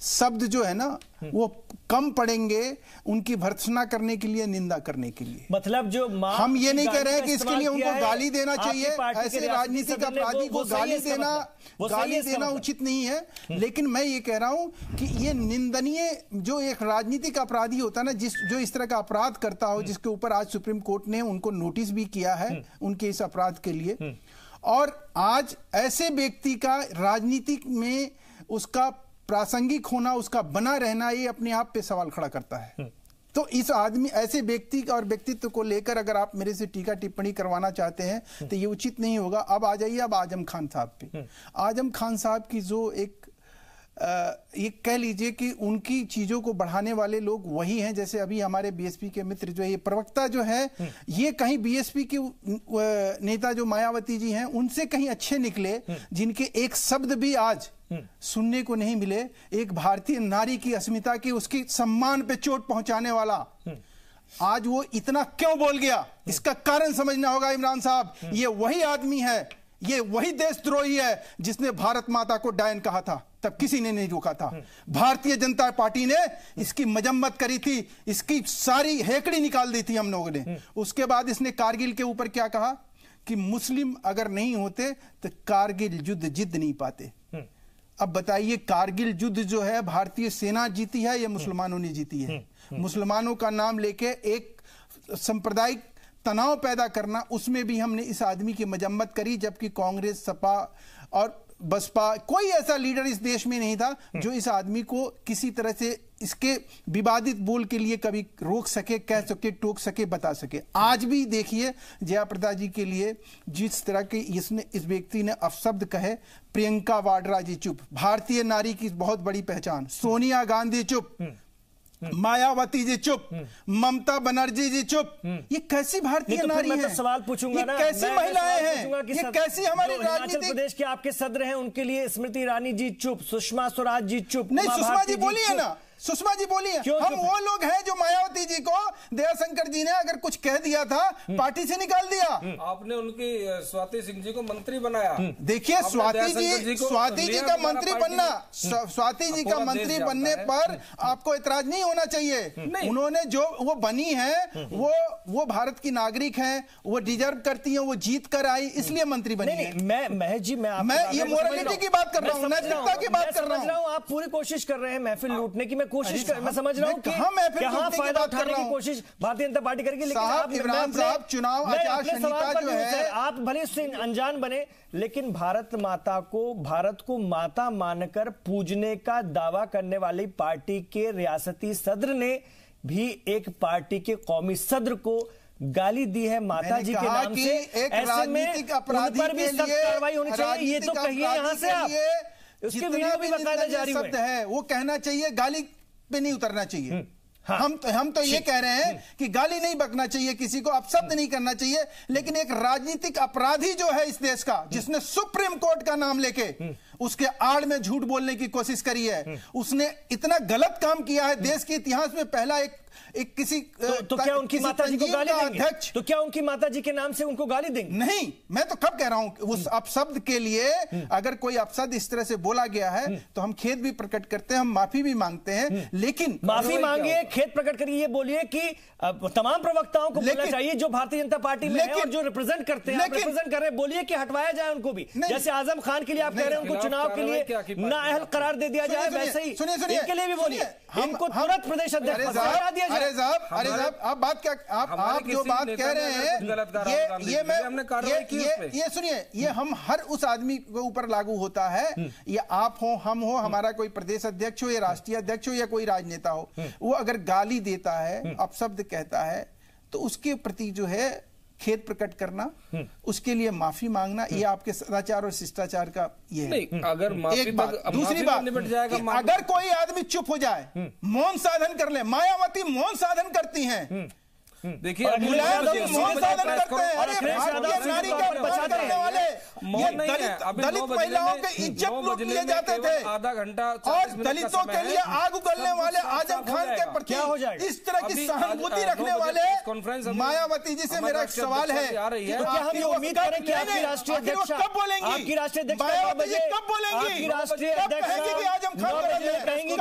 शब्द जो है ना वो कम पड़ेंगे उनकी भर्त्सना करने के लिए, निंदा करने के लिए। मतलब जो हम ये नहीं कह रहे हैं कि इसके लिए उनको गाली देना चाहिए, ऐसे राजनीतिक अपराधी को गाली देना उचित नहीं है। लेकिन मैं ये कह रहा हूं कि ये निंदनीय, जो एक राजनीतिक अपराधी होता है ना, जो इस तरह का अपराध करता हो, जिसके ऊपर आज सुप्रीम कोर्ट ने उनको नोटिस भी किया है उनके इस अपराध के लिए, और आज ऐसे व्यक्ति का राजनीतिक में उसका प्रासंगिक होना, उसका बना रहना, ये अपने आप पे सवाल खड़ा करता है। तो इस आदमी, ऐसे व्यक्ति और व्यक्तित्व को लेकर अगर आप मेरे से टीका टिप्पणी करवाना चाहते हैं तो ये उचित नहीं होगा। अब आ जाइए अब आजम खान साहब पे। आजम खान साहब की जो एक ये कह लीजिए कि उनकी चीजों को बढ़ाने वाले लोग वही हैं, जैसे अभी हमारे बीएसपी के मित्र जो है, ये प्रवक्ता जो है, ये कहीं बीएसपी के नेता जो मायावती जी हैं उनसे कहीं अच्छे निकले, जिनके एक शब्द भी आज सुनने को नहीं मिले। एक भारतीय नारी की अस्मिता की, उसकी सम्मान पे चोट पहुंचाने वाला आज वो इतना क्यों बोल गया, इसका कारण समझना होगा इमरान साहब। ये वही आदमी है, ये वही देशद्रोही है जिसने भारत माता को डायन कहा था, तब किसी ने नहीं रोका था। भारतीय जनता पार्टी ने इसकी मजम्मत करी थी, इसकी सारी हेकड़ी निकाल दी थी हम लोगों ने। उसके बाद इसने कारगिल के ऊपर क्या कहा कि मुस्लिम अगर नहीं होते तो कारगिल युद्ध जीत नहीं पाते। अब बताइए, कारगिल युद्ध जो है भारतीय सेना जीती है या मुसलमानों ने जीती है? मुसलमानों का नाम लेके एक सांप्रदायिक तनाव पैदा करना, उसमें भी हमने इस आदमी की मजम्मत करी, जबकि कांग्रेस, सपा और बसपा, कोई ऐसा लीडर इस देश में नहीं था जो इस आदमी को किसी तरह से इसके विवादित बोल के लिए कभी रोक सके, कह सके, टोक सके, बता सके। आज भी देखिए जयाप्रदा जी के लिए जिस तरह के इसने इस व्यक्ति ने अपशब्द कहे, प्रियंका वाड्रा जी चुप, भारतीय नारी की बहुत बड़ी पहचान, सोनिया गांधी चुप, मायावती जी चुप, ममता बनर्जी जी चुप। ये कैसी भारतीय नारी है? सवाल पूछूंगा ना, कैसी महिलाएं हैं? ये कैसी हमारी हिमाचल प्रदेश के आपके सदर हैं, उनके लिए स्मृति ईरानी जी चुप, सुषमा स्वराज जी चुप। नहीं, सुषमा जी बोली है ना, सुषमा जी बोली है। हम वो लोग हैं जो मायावती जी को दयाशंकर जी ने अगर कुछ कह दिया था पार्टी से निकाल दिया। आपने उनकी स्वाति सिंह जी को मंत्री बनाया। देखिए, स्वाति जी का मंत्री बनना, स्वाति जी का मंत्री बनने पर आपको ऐतराज नहीं होना चाहिए। उन्होंने जो वो बनी है, वो भारत की नागरिक हैं, वो डिजर्व करती हैं, वो जीत कर आई, इसलिए मंत्री बनी है। मैं ये मोरालिटी की बात कर रहा हूँ, नैतिकता की बात कर रहा हूँ। आप पूरी कोशिश कर रहे हैं महफिल लूटने की, मैं कोशिश कर, मैं समझ रहा हूं कि हाँ फायदा उठाने की कोशिश भारतीय जनता पार्टी करेगी, लेकिन आप इमरान साहब चुनाव आचार संहिता जो है, आप भले उससे अनजान बने, लेकिन भारत को माता मानकर पूजने का दावा करने वाली पार्टी के रियासती सदर ने भी एक पार्टी के कौमी सदर को गाली दी है माता जी के नाम से। ऐसे में उन पर भी सख्त कार्रवाई होनी चाहिए। ये तो कहिए यहां से आप, उसके वीडियो भी बकायदा जारी हुए है, वो कहना चाहिए, गाली पे नहीं उतरना चाहिए। हाँ। हम तो ये कह रहे हैं कि गाली नहीं बकना चाहिए, किसी को अपशब्द नहीं करना चाहिए, लेकिन एक राजनीतिक अपराधी जो है इस देश का, जिसने सुप्रीम कोर्ट का नाम लेके उसके आड़ में झूठ बोलने की कोशिश करी है, उसने इतना गलत काम किया है, देश के इतिहास में पहला एक किसी तो क्या उनकी माता जी को गाली देंगे? तो क्या उनकी माता जी के नाम से उनको गाली देंगे? नहीं, मैं तो कब कह रहा हूं उस अपशब्द के लिए अगर कोई अपशब्द इस तरह से बोला गया है तो हम खेद भी प्रकट करते हैं, हम माफी भी मांगते हैं, लेकिन माफी मांगिए, खेद प्रकट करिए, ये बोलिए कि तमाम प्रवक्ताओं को बोलना चाहिए जो भारतीय जनता पार्टी में है और जो रिप्रेजेंट करते हैं, रिप्रेजेंट कर रहे हैं, बोलिए कि हटवाया जाए उनको भी। जैसे आजम खान के लिए आप कह रहे हैं उनको चुनाव के लिए नाअहल करार दे दिया जाए, वैसे ही इनके लिए भी बोलिए इनको तुरंत प्रदेश अध्यक्ष हटा दिया जाए। अरे साहब, आप बात क्या, आप जो बात कह रहे हैं ये सुनिए, ये हम हर उस आदमी के ऊपर लागू होता है, ये आप हो, हम हो, हमारा कोई प्रदेश अध्यक्ष हो या राष्ट्रीय अध्यक्ष हो या कोई राजनेता हो, वो अगर गाली देता है, अपशब्द कहता है, तो उसके प्रति जो है खेद प्रकट करना, उसके लिए माफी मांगना, ये आपके सदाचार और शिष्टाचार का ये है। अगर एक बात, दूसरी बात, अगर कोई आदमी चुप हो जाए, मौन साधन कर ले, मायावती मौन साधन करती हैं, देखिए मुलायम मौन साधन करते हैं, अरे भारतीय नारी का अपमान करने वाले, ये दलित महिलाओं के इज्जत लूट लिए जाते थे, आधा घंटा और दलितों के लिए आग उगलने वाले आजम खान के प्रति इस तरह की सहानुभूति रखने वाले मायावती जी से मेरा एक सवाल है, तो क्या हम ये उम्मीद करें कि आपकी राष्ट्रीय अध्यक्ष कब बोलेंगी, आपकी राष्ट्रीय अध्यक्ष मायावती जी कब बोलेंगी, आपकी राष्ट्रीय अध्यक्ष कहेंगी कि आजम खान कहेंगी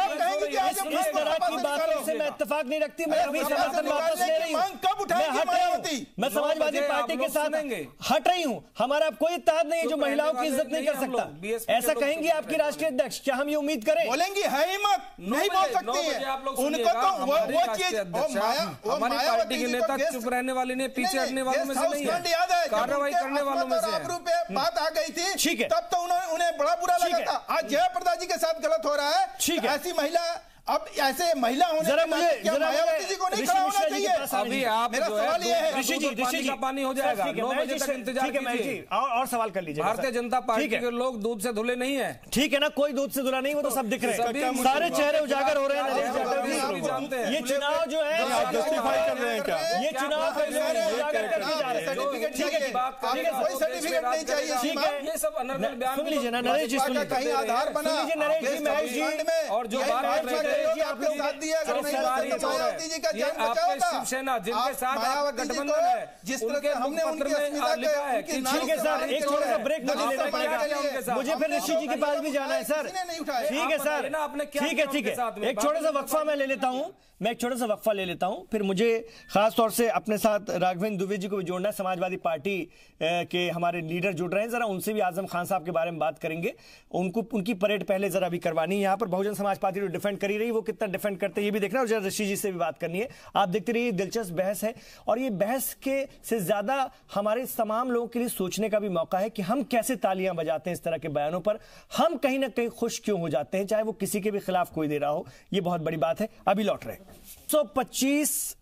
कि इस तरह की बातों से मैं इत्तेफाक नहीं रखती, मैं अभी समर्थन वापस ले रही हूँ, कब उठाएंगे मायावती? मैं समाजवादी पार्टी के साथ हट रही हूँ, हमारा कोई इत्तेहाद नहीं है जो महिलाओं की इज्जत नहीं कर सकता, ऐसा कहेंगी आपकी राष्ट्रीय अध्यक्ष? क्या हम ये उम्मीद करें? बोलेंगी है ही मत, नहीं बोल सकती है उनको, तो वो चीज हमारी पार्टी के नेता चुप रहने वाले ने, पीछे हटने वालों में से नहीं है, कार्रवाई करने वालों में से है। बात आ गई थी, ठीक है, तब तो उन्हें बड़ा बुरा लगा था, आज जयप्रदा जी के साथ गलत हो रहा है, ठीक है, ऐसी महिला, अब ऐसे महिला होने जरा मायावती जी को नहीं खड़ा होना चाहिए? अभी आप मेरा सवाल ये है, ऋषि जी का पानी हो जाएगा, 9 बजे तक इंतजार कीजिए, और सवाल कर लीजिए। भारतीय जनता पार्टी के लोग दूध से धुले नहीं है, ठीक है ना, कोई दूध से धुला नहीं, वो तो सब दिख रहे हैं, सारे चेहरे उजागर हो रहे हैं। ये चुनाव जो है जस्टिफाई कर रहे हैं क्या? ये चुनाव सर्टिफिकेट नहीं चाहिए, ठीक है, ये सब अनर्गल बयान सुन लीजिए ना नरेश जी, सुन लीजिए, कहीं आधार बना, सुन लीजिए नरेश जी, महेश जी, और जो बात कर रहे थे आपके साथ दिया, अगर नहीं मायावती जी का जान बचा होता, शिवसेना जिनके साथ मायावती जी को जिस तरह से हमने उनकी अस्मिता लिखा है कि ठीक है सर, एक छोटा सा ब्रेक मुझे लेना पड़ेगा, मुझे फिर ऋषि जी के पास भी जाना है सर, ठीक है सर, ठीक है, ठीक है, एक छोटा सा वक्फा मैं ले लेता हूँ, मैं एक छोटा सा वक्फा ले लेता हूं, फिर मुझे खास तौर से अपने साथ राघवेंद्र दुबे जी को भी जोड़ना है, समाजवादी पार्टी के हमारे लीडर जुड़ रहे हैं, जरा उनसे भी आजम खान साहब के बारे में बात करेंगे, उनकी परेड पहले जरा भी करवानी है, यहाँ पर बहुजन समाज पार्टी जो डिफेंड करी रही वो कितना डिफेंड करते हैं ये भी देखना, और जरा ऋषि जी से भी बात करनी है। आप देखते रहिए, दिलचस्प बहस है, और ये बहस के से ज्यादा हमारे तमाम लोगों के लिए सोचने का भी मौका है कि हम कैसे तालियां बजाते हैं इस तरह के बयानों पर, हम कहीं ना कहीं खुश क्यों हो जाते हैं, चाहे वो किसी के भी खिलाफ कोई दे रहा हो, ये बहुत बड़ी बात है। अभी लौट रहे 125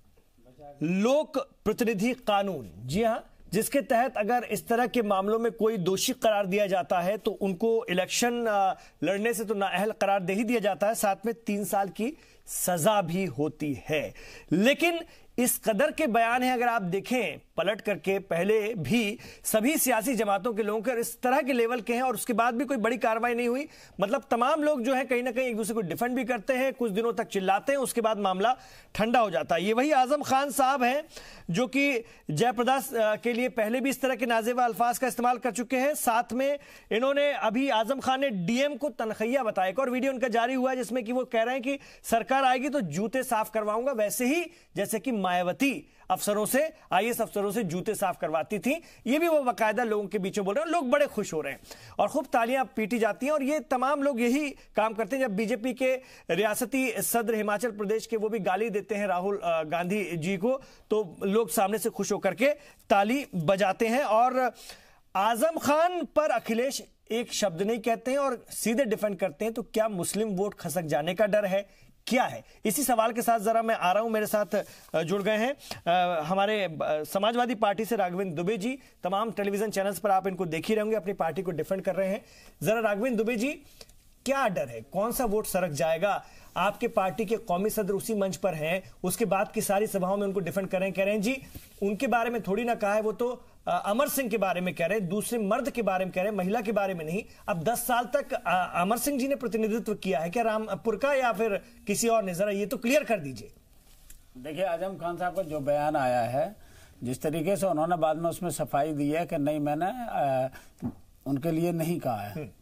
लोक प्रतिनिधि कानून, जी हां, जिसके तहत अगर इस तरह के मामलों में कोई दोषी करार दिया जाता है तो उनको इलेक्शन लड़ने से तो नाअहल करार दे ही दिया जाता है, साथ में 3 साल की सजा भी होती है। लेकिन इस कदर के बयान है, अगर आप देखें पलट करके, पहले भी सभी सियासी जमातों के लोगों के इस तरह के लेवल के हैं और उसके बाद भी कोई बड़ी कार्रवाई नहीं हुई, मतलब तमाम लोग जो है कहीं ना कहीं एक दूसरे को डिफेंड भी करते हैं, कुछ दिनों तक चिल्लाते हैं, उसके बाद मामला ठंडा हो जाता है। ये वही आजम खान साहब हैं जो कि जयप्रदा के लिए पहले भी इस तरह के नाजेबा अल्फाज का इस्तेमाल कर चुके हैं, साथ में इन्होंने अभी आजम खान ने डीएम को तनखैया बताया, और वीडियो उनका जारी हुआ है जिसमें कि वो कह रहे हैं कि सरकार आएगी तो जूते साफ करवाऊंगा, वैसे ही जैसे कि मायावती अफसरों से, आईएएस अफसरों पत्थरों से जूते साफ करवाती थी। ये भी वो बाकायदा लोगों के बीच में बोल रहे हैं, लोग बड़े खुश हो रहे हैं और खूब तालियां पीटी जाती हैं। और ये तमाम लोग यही काम करते हैं। जब बीजेपी के रियासती सदर हिमाचल प्रदेश के वो भी गाली देते हैं राहुल गांधी जी को, तो लोग सामने से खुश होकर के ताली बजाते हैं। और आजम खान पर अखिलेश एक शब्द नहीं कहते हैं और सीधे डिफेंड करते हैं। तो क्या मुस्लिम वोट खसक जाने का डर है, क्या है? इसी सवाल के साथ जरा मैं आ रहा हूं, मेरे साथ जुड़ गए हैं हमारे समाजवादी पार्टी से राघवेंद्र दुबे जी। तमाम टेलीविजन चैनल्स पर आप इनको देख ही रहेंगे, अपनी पार्टी को डिफेंड कर रहे हैं। जरा राघवेंद्र दुबे जी, क्या डर है, कौन सा वोट सरक जाएगा? आपके पार्टी के कौमी सदर उसी मंच पर हैं, उसके बाद की सारी सभाओं में उनको डिफेंड कर रहे हैं, कह रहे हैं जी उनके बारे में थोड़ी ना कहा है, वो तो अमर सिंह के बारे में कह रहे हैं, दूसरे मर्द के बारे में कह रहे हैं, महिला के बारे में नहीं। अब 10 साल तक अमर सिंह जी ने प्रतिनिधित्व किया है क्या रामपुर का, या फिर किसी और ने? जरा ये तो क्लियर कर दीजिए। देखिए, आजम खान साहब का जो बयान आया है, जिस तरीके से उन्होंने बाद में उसमें सफाई दी है कि नहीं, मैंने उनके लिए नहीं कहा है।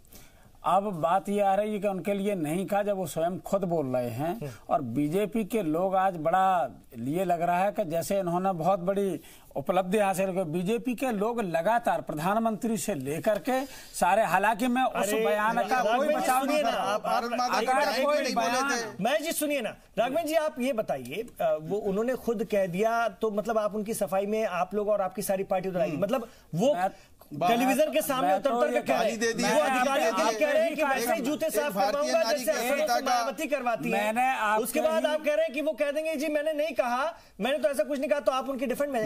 अब बात ये आ रही है कि उनके लिए नहीं कहा, जब वो स्वयं खुद बोल रहे हैं। और बीजेपी के लोग आज बड़ा लिए लग रहा है कि जैसे इन्होंने बहुत बड़ी उपलब्धि हासिल की। बीजेपी के लोग लगातार प्रधानमंत्री से लेकर के सारे, हालांकि मैं उस बयान का कोई बचाव नहीं कर रहा। मैं जी सुनिए ना राघवेंद्र जी, आप ये बताइए, वो उन्होंने खुद कह दिया तो मतलब आप उनकी सफाई में आप लोग और आपकी सारी पार्टी उतराएगी, मतलब वो टेलीविजन के सामने उतर के कह रहे हैं, वो अधिकारियों के लिए कह रहे हैं कि वैसे ही जूते साफ करवाऊंगा जैसे मायावती करवाती है। उसके बाद आप कह रहे हैं कि वो कह देंगे जी मैंने नहीं कहा, मैंने तो ऐसा कुछ नहीं कहा, तो आप उनकी डिफेंड में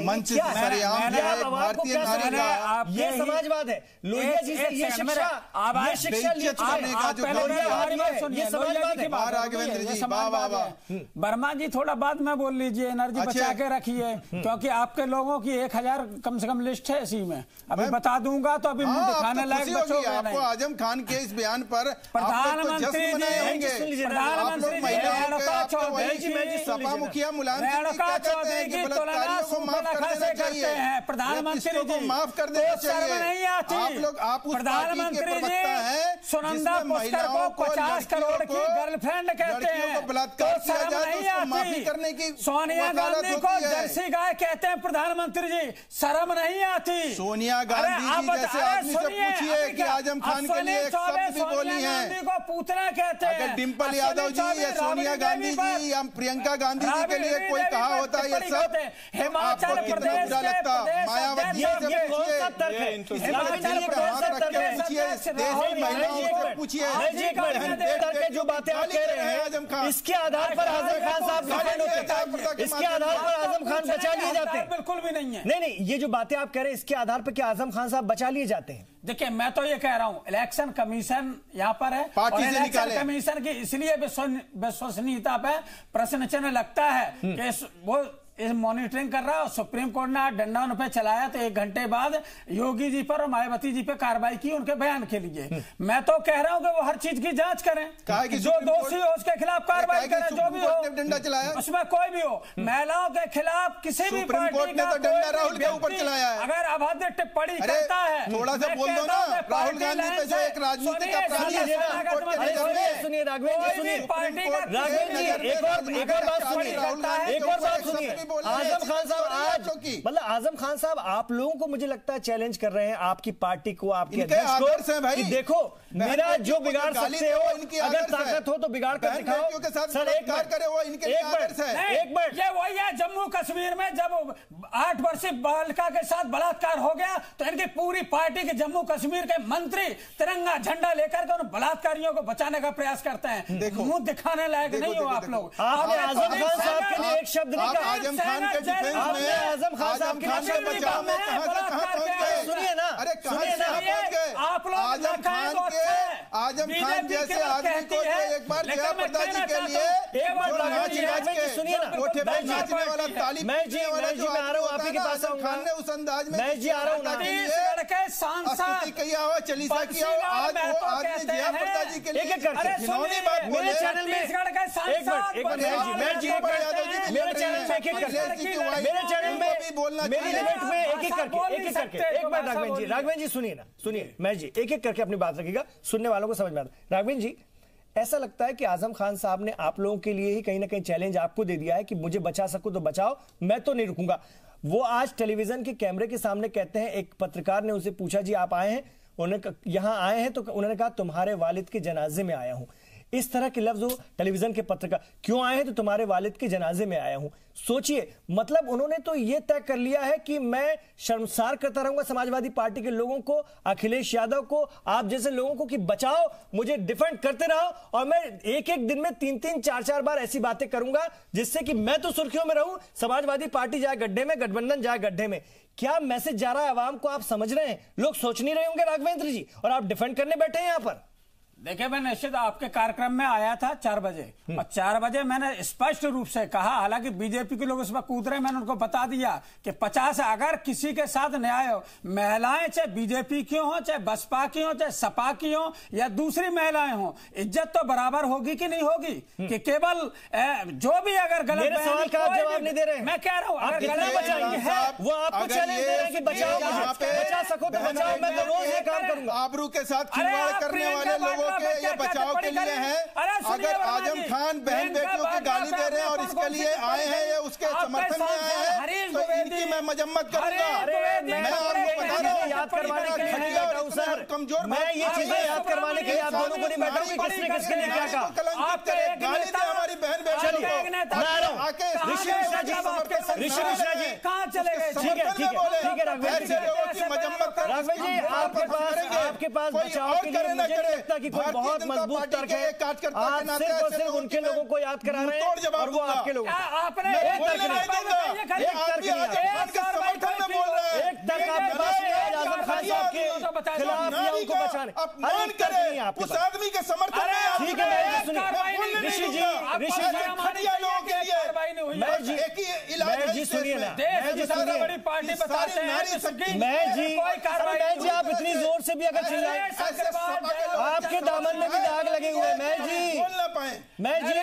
ये समाजवाद है। लोहिया जी से ये शिक्षा वर्मा जी, थोड़ा बाद में बोल लीजिए, एनर्जी बचा के रखिए, क्योंकि आपके लोगों की 1000 कम से कम लिस्ट है इसी में। अभी बता दूंगा तो अभी मुंह दिखाने लायक बचोगे नहीं। आपको आजम खान के इस बयान पर प्रधानमंत्री सपा मुखिया मुलायम प्रधानमंत्री जी माफ कर देना चाहिए। नहीं आती आप लोग, आप प्रधानमंत्री जी सुनंदा पुष्कर को 50 करोड़ की गर्लफ्रेंड कहते हैं, बलात्कार किया जाए तो उसको माफी करने की सोनिया गांधी को जर्सी गाय कहते हैं। प्रधानमंत्री जी शर्म नहीं आती? सोनिया गांधी जी जैसे आदमी से पूछिए कि आजम खान के लिए एक शब्द भी बोली है को पूतना कहते हैं। अगर डिम्पल यादव जी या सोनिया गांधी जी या प्रियंका गांधी जी के लिए कोई कहा होता है ये सब, हिमाचल प्रदेश लगता मायावती जो बातें आप कह रहे हैं इसके आधार पर आजम खान साहब, इसके आधार पर आजम खान बचा लिए जाते हैं? बिल्कुल भी नहीं है। नहीं, ये जो बातें आप कह रहे हैं इसके आधार पर क्या आजम खान साहब बचा लिए जाते हैं? देखिए, मैं तो ये कह रहा हूं, इलेक्शन कमीशन यहाँ पर है और इलेक्शन कमीशन की इसलिए विश्वसनीयता पे प्रश्न चिन्ह लगता है कि वो इस मॉनिटरिंग कर रहा है। सुप्रीम कोर्ट ने डंडा उन पे चलाया तो 1 घंटे बाद योगी जी पर और मायावती जी पे कार्रवाई की उनके बयान के लिए। मैं तो कह रहा हूं कि वो हर चीज की जांच करें, जो दोषी हो उसके खिलाफ कार्रवाई करें, जो भी हो डंडा चलाया उसमें कोई भी हो। महिलाओं के खिलाफ किसी भी पार्टी का डंडा राहुल के ऊपर चलाया है। अगर अभद्र टिप्पणी करता है, थोड़ा सा बोल दो ना, राहुल गांधी पे जो एक राजनीतिक अपराधी है, सुनिए राघवेंद्र जी, एक और बात सुनिए, आजम खान साहब आज मतलब आजम खान साहब आप लोगों को मुझे लगता है चैलेंज कर रहे हैं, आपकी पार्टी को, आपके अध्यक्ष को, भाई देखो मेरा जो बिगाड़ सकते हो, अगर ताकत हो तो बिगाड़ कर दिखाओ। सर एक मिनट, ये वही है जम्मू कश्मीर में जब 8 वर्षीय बालिका के साथ बलात्कार हो गया तो इनकी पूरी पार्टी के जम्मू कश्मीर के मंत्री तिरंगा झंडा लेकर के उन बलात्कारियों को बचाने का प्रयास करते हैं। मुंह दिखाने लायक नहीं हो आप लोग। आपने आजम खान साहब के लिए एक शब्द नहीं कहा। आजम खान के डिफेंस में, आजम खान साहब के बचाव में कहां से कहां पहुंच गए? सुनिए ना, अरे कहां से कहां पहुंच गए? आप लोग आजम खान जैसे आदमी को जो एक बार जयाप्रदा जी के लिए सुनिए ना, कोठे पे नाचने वाला, ताली बजाने वाला जो आ रहा हूं आपके पास, आजम खान ने उस अंदाज में मैं जी आ रहा हूं स्तुति किया हो, चलीसा किया हो, आज वो आदमी जयाप्रदा जी के लिए घिनौनी बात बोले। मेरे चैनल में एक बार राघवेंद्र जी सुनिए ना, सुनिए मैं जी एक एक करके अपनी बात रखिएगा, सुनने वालों को समझ में आता। राघवेंद्र जी, ऐसा लगता है कि आजम खान साहब ने आप लोगों के लिए ही कहीं ना कहीं चैलेंज आपको दे दिया है कि मुझे बचा सको तो बचाओ, मैं तो नहीं रुकूंगा। वो आज टेलीविजन के कैमरे के सामने कहते हैं, एक पत्रकार ने उनसे पूछा जी आप आए हैं, उन्होंने यहां आए हैं, तो उन्होंने कहा तुम्हारे वालिद के जनाजे में आया हूं। इस तरह के लफ्ज टेलीविजन के पत्रकार, क्यों आए हैं, तो तुम्हारे वालिद के जनाजे में आया हूं। सोचिए, मतलब उन्होंने तो यह तय कर लिया है कि मैं शर्मसार करता रहूंगा समाजवादी पार्टी के लोगों को, अखिलेश यादव को, आप जैसे लोगों को, कि बचाओ, मुझे डिफेंड करते रहो, और मैं एक एक दिन में 3-3, 4-4 बार ऐसी बातें करूंगा जिससे कि मैं तो सुर्खियों में रहूं, समाजवादी पार्टी जाए गड्ढे में, गठबंधन जाए गड्ढे में। क्या मैसेज जा रहा है आवाम को, आप समझ रहे हैं? लोग सोच नहीं रहे होंगे राघवेंद्र जी, और आप डिफेंड करने बैठे हैं यहां पर। देखिए, मैं निश्चित आपके कार्यक्रम में आया था 4 बजे, और 4 बजे मैंने स्पष्ट रूप से कहा, हालांकि बीजेपी के लोग उसमें कूद रहे, मैंने उनको बता दिया कि 50 अगर किसी के साथ न्याय हो, महिलाएं चाहे बीजेपी की हो, चाहे बसपा की हो, चाहे सपा की हो, या दूसरी महिलाएं हो, इज्जत तो बराबर होगी कि नहीं होगी? कि केवल जो भी अगर गलत सवाल का जवाब नहीं दे रहे, मैं कह रहा हूं, अगर गलत है वो आपको चैलेंज दे रहे हैं कि बचाओ, बचा सको तो बचाओ, मैं तो रोज ये काम करूंगा। आबरू के साथ खिलवाड़ करने वाले लोगों के ये बचाव के लिए है। अगर आजम खान बहन बेटियों की गाली दे रहे हैं और इसके लिए आए हैं, ये उसके समर्थन में आए हैं, तो इनकी मैं मजम्मत करूंगा। मैं आपको बता रहा हूं, याद करवाने के लिए कमजोर, मैं ये चीजें याद करवाने के लिए आप दोनों को नहीं बैठा हूं, किसने किसके लिए क्या कहा। गाली दे हमारी बहन बेटियों को, आके ऋषि मिश्रा जी कहाँ चले गए? ठीक है राघवेंद्र की मजम्मत कर। राघवेंद्र जी, आपके पास बचाव के लिए मुझे नहीं लगता कि कोई बहुत मजबूत तर्क है। आप सिर्फ और सिर्फ उनके लोगों को याद करा रहे हैं और वो आपके लोगों को। आपने एक तर्क आपके पास नहीं है आजम खान साहब के खिलाफ या उनको बचाने। अपमान करे उस आदमी के समर्थन में। ठीक है, सुनिए ऋषि जी सुनिए ना, बड़ी पार्टी बताते हैं, मैं जी आप इतनी जोर से भी अगर चिल्लाएं, आपके दामन में भी दाग लगे हुए। मैं जी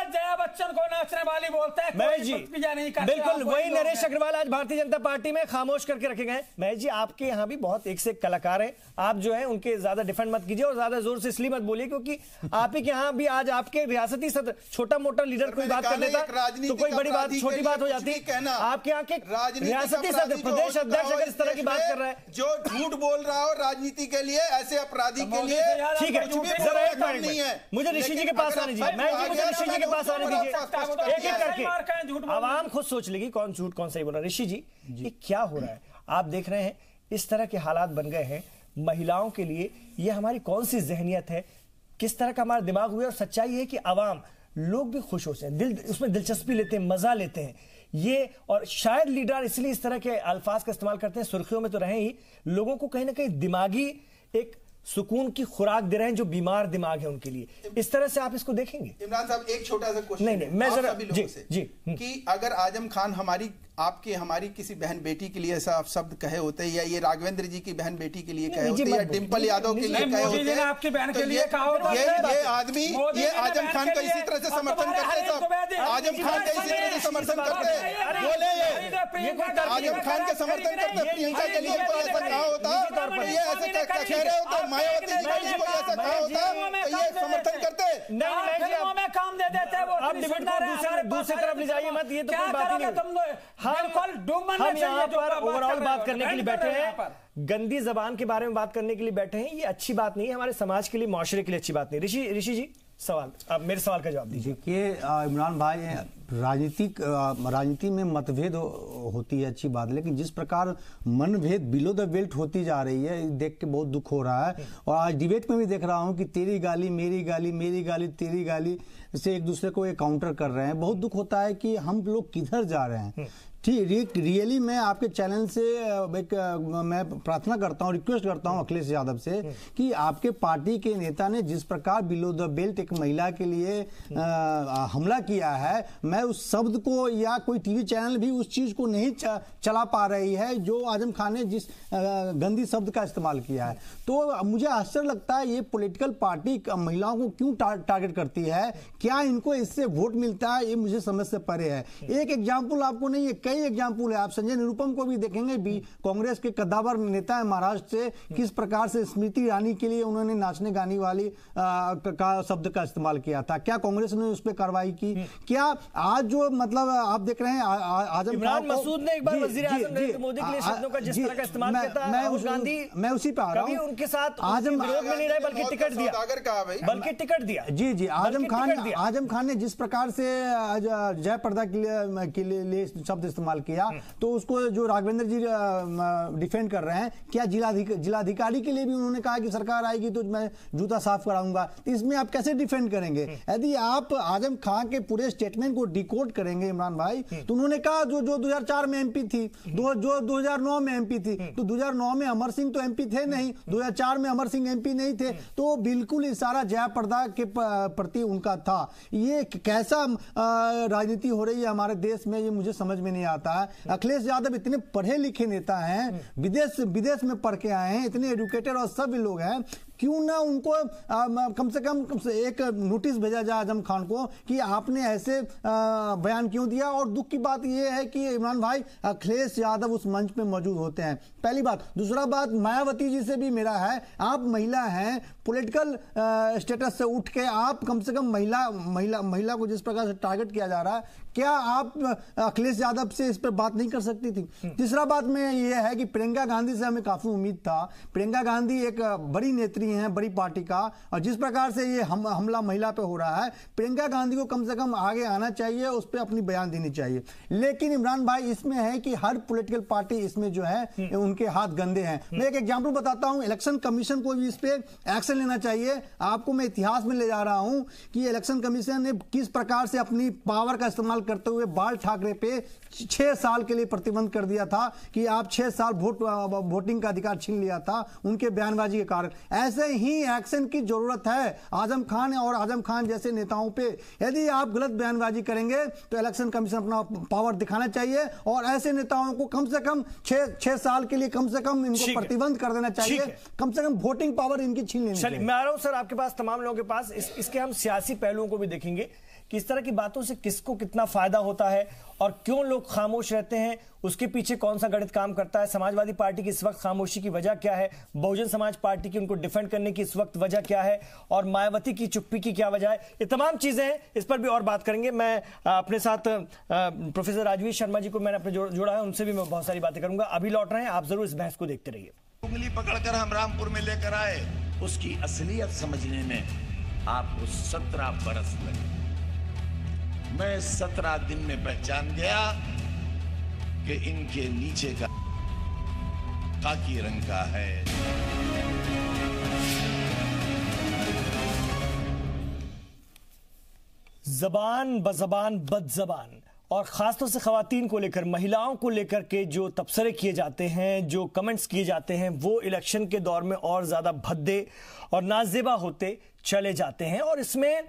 जया बच्चन को नाचने वाली बोलता है, मैं जी नहीं करते। बिल्कुल वही नरेश अग्रवाल आज भारतीय जनता पार्टी में खामोश करके रखे गए। मैं जी आपके यहाँ भी बहुत एक से एक कलाकार हैं, आप जो है उनके ज्यादा डिफेंड मत कीजिए और ज्यादा जोर से इसलिए मत बोलिए क्योंकि आप ही के यहाँ भी आज आपके रियासती सदर, छोटा मोटा लीडर कोई बात कर देता तो कोई बड़ी बात छोटी बात हो जाती। आपके यहाँ के रियासती सदर, प्रदेश अध्यक्ष अगर इस तरह की बात कर रहे हैं, जो झूठ बोल रहा हो राजनीति के लिए, ऐसे अपराधी के लिए, ठीक है, जरा एक मिनट मुझे ऋषि जी के पास आने दीजिए। मैं जी मुझे ऋषि जी के पास आने दीजिए, एक एक करके आवाम खुद सोच लेगी कौन झूठ कौन सही बोल रहा है। ऋषि जी, ये क्या हो रहा है? आप देख रहे हैं इस तरह के हालात बन गए हैं महिलाओं के लिए। ये हमारी कौन सी जहनियत है, किस तरह का हमारा दिमाग हुआ? और सच्चाई है कि आवाम लोग भी खुश होते हैं, उसमें दिलचस्पी लेते हैं, मजा लेते हैं ये। और शायद लीडर इसलिए इस तरह के अल्फाज का इस्तेमाल करते हैं, सुर्खियों में तो रहे ही, लोगों को कहीं ना कहीं दिमागी एक सुकून की खुराक दे रहे हैं जो बीमार दिमाग है उनके लिए। इस तरह से आप इसको देखेंगे? इमरान साहब एक छोटा सा क्वेश्चन, नहीं मैं जरा जी कि अगर आजम खान हमारी किसी बहन बेटी के लिए ऐसा आप शब्द कहे होते या ये राघवेंद्र जी की बहन बेटी के लिए कहे होते या डिंपल यादव के लिए कहे होते, आपकी बहन के लिए कहा होता, ये आदमी ये आजम खान का इसी तरह से समर्थन करते सब, आजम खान का इसी तरह से समर्थन करते बोले, आजम खान के समर्थन करते प्रियंका के लिए कोई ऐसा कहा होता, ये ऐसे कह रहे होते मायावती जी को ऐसा कहा होता तो ये समर्थन करते में काम दे देते। वो आप डिबेट को दूसरी तरफ ले जाइए मत, ये तो कोई बात ही नहीं। हम यहाँ पर ओवरऑल बात करने के लिए बैठे हैं, गंदी जबान के बारे में बात करने के लिए बैठे हैं। ये अच्छी बात नहीं है, हमारे समाज के लिए, माशरे के लिए अच्छी बात नहीं। ऋषि जी सवाल, आप मेरे सवाल का जवाब दीजिए। देखिए इमरान भाई, राजनीति में मतभेद होती है, अच्छी बात, लेकिन जिस प्रकार मनभेद बिलो द बेल्ट होती जा रही है, देख के बहुत दुख हो रहा है। और आज डिबेट में भी देख रहा हूं कि तेरी गाली मेरी गाली, मेरी गाली तेरी गाली से एक दूसरे को ये काउंटर कर रहे हैं। बहुत दुख होता है कि हम लोग किधर जा रहे हैं। ठीक, रियली मैं आपके चैनल से मैं प्रार्थना करता हूं, रिक्वेस्ट करता हूं अखिलेश यादव से कि आपके पार्टी के नेता ने जिस प्रकार बिलो द बेल्ट एक महिला के लिए हमला किया है, मैं उस शब्द को या कोई टीवी चैनल भी उस चीज को नहीं चला पा रही है जो आजम खान ने जिस गंदी शब्द का इस्तेमाल किया है। तो मुझे आश्चर्य लगता है ये पॉलिटिकल पार्टी महिलाओं को क्यों टारगेट करती है, क्या इनको इससे वोट मिलता है, ये मुझे समझ से परे है। एक एग्जाम्पल आपको नहीं है, कई एग्जाम्पल है। आप संजय निरुपम को भी देखेंगे, भी कांग्रेस के कद्दावर नेता है महाराष्ट्र से, किस प्रकार से स्मृति ईरानी के लिए उन्होंने नाचने गाने वाली का शब्द का इस्तेमाल किया था। क्या कांग्रेस ने उस पर कार्रवाई की? क्या आज जो मतलब आप देख रहे हैं आजम इमरान मसूद ने एक बार वजीर आज़म नरेंद्र मोदी के लिए शब्दों का जिस तरह का इस्तेमाल किया था, राहुल गांधी मैं उसी पे आ रहा हूं, उनके साथ आजम विरोध में नहीं रहे बल्कि टिकट दिया, जी आजम खान ने जिस प्रकार से जय पर्दा के लिए शब्द इस्तेमाल किया, तो उसको जो राघवेंद्र जी डिफेंड कर रहे हैं, क्या जिलाधिकारी के लिए भी उन्होंने कहा कि सरकार आएगी तो मैं जूता साफ कराऊंगा, तो इसमें आप कैसे डिफेंड करेंगे? यदि आप आजम खान के पूरे स्टेटमेंट को डिकोड करेंगे इमरान भाई, तो उन्होंने कहा जो 2004 में एमपी थी, जो 2009 में एमपी थी, तो 2009 में अमर सिंह तो एमपी थे नहीं, 2004 में अमर सिंह एमपी नहीं थे, तो बिल्कुल इशारा जया प्रदा के प्रति उनका था। ये कैसा राजनीति हो रही है हमारे देश में, ये मुझे समझ में नहीं आता है। अखिलेश यादव इतने पढ़े लिखे नेता हैं, विदेश में पढ़ के आए हैं, इतने एजुकेटेड और सभी लोग हैं, क्यों ना उनको कम से कम एक नोटिस भेजा जाए आजम खान को कि आपने ऐसे बयान क्यों दिया? और दुख की बात यह है कि इमरान भाई अखिलेश यादव उस मंच पे मौजूद होते हैं, पहली बात। दूसरा बात, मायावती जी से भी मेरा है, आप महिला हैं, पॉलिटिकल स्टेटस से उठ के आप कम से कम महिला को जिस प्रकार से टारगेट किया जा रहा है, क्या आप अखिलेश यादव से इस पर बात नहीं कर सकती थी? तीसरा बात में यह है कि प्रियंका गांधी से हमें काफी उम्मीद था। प्रियंका गांधी एक बड़ी नेत्री हैं, बड़ी पार्टी का, और जिस प्रकार से ये हमला महिला पे हो रहा है, प्रियंका गांधी को कम से कम आगे आना चाहिए, उस पर अपनी बयान देनी चाहिए। लेकिन इमरान भाई इसमें है कि हर पॉलिटिकल पार्टी इसमें जो है उनके हाथ गंदे हैं। मैं एक एग्जाम्पल बताता हूं, इलेक्शन कमीशन को भी इस पे एक्शन लेना चाहिए। आपको मैं इतिहास में ले जा रहा हूं कि इलेक्शन कमीशन ने किस प्रकार से अपनी पावर का इस्तेमाल करते हुए बाल ठाकरे पे 6 साल के लिए प्रतिबंध कर दिया था कि आप 6 साल वोटिंग का अधिकार छीन लिया था उनके बयानबाजी के कारण। ऐसे ही एक्शन की जरूरत है आजम खान और आजम खान जैसे नेताओं पे। यदि आप गलत बयानबाजी करेंगे तो इलेक्शन कमीशन अपना पावर दिखाना चाहिए और ऐसे नेताओं को कम से कम 6 साल के लिए कम से कम इनको प्रतिबंध कर देना चाहिए, कम से कम वोटिंग पावर इनकी छीन लेनी चाहिए। मैं आ रहा हूं सर आपके पास, तमाम लोगों के पास, इसके हम सियासी पहलुओं को भी देखेंगे कि इस तरह की बातों से किसको कितना फायदा होता है और क्यों लोग खामोश रहते हैं, उसके पीछे कौन सा गणित काम करता है। समाजवादी पार्टी की इस वक्त खामोशी की वजह क्या है, बहुजन समाज पार्टी की उनको डिफेंड करने की इस वक्त वजह क्या है, और मायावती की चुप्पी की क्या वजह है। ये तमाम चीजें हैं, इस पर भी और बात करेंगे। मैं अपने साथ प्रोफेसर राजवीर शर्मा जी को मैंने अपने जोड़ा है, उनसे भी मैं बहुत सारी बातें करूंगा। अभी लौट रहे हैं, आप जरूर इस बहस को देखते रहिए। उंगली पकड़कर हम रामपुर में लेकर आए, उसकी असलियत समझने में आपको 17 बरस लगे। मैं 17 दिन में पहचान गया कि इनके नीचे का खाकी रंग का है। जबान बजबान बदजबान, और खासतौर से खवातीन को लेकर, महिलाओं को लेकर के जो तबसरे किए जाते हैं, जो कमेंट्स किए जाते हैं, वो इलेक्शन के दौर में और ज्यादा भद्दे और नाजेबा होते चले जाते हैं। और इसमें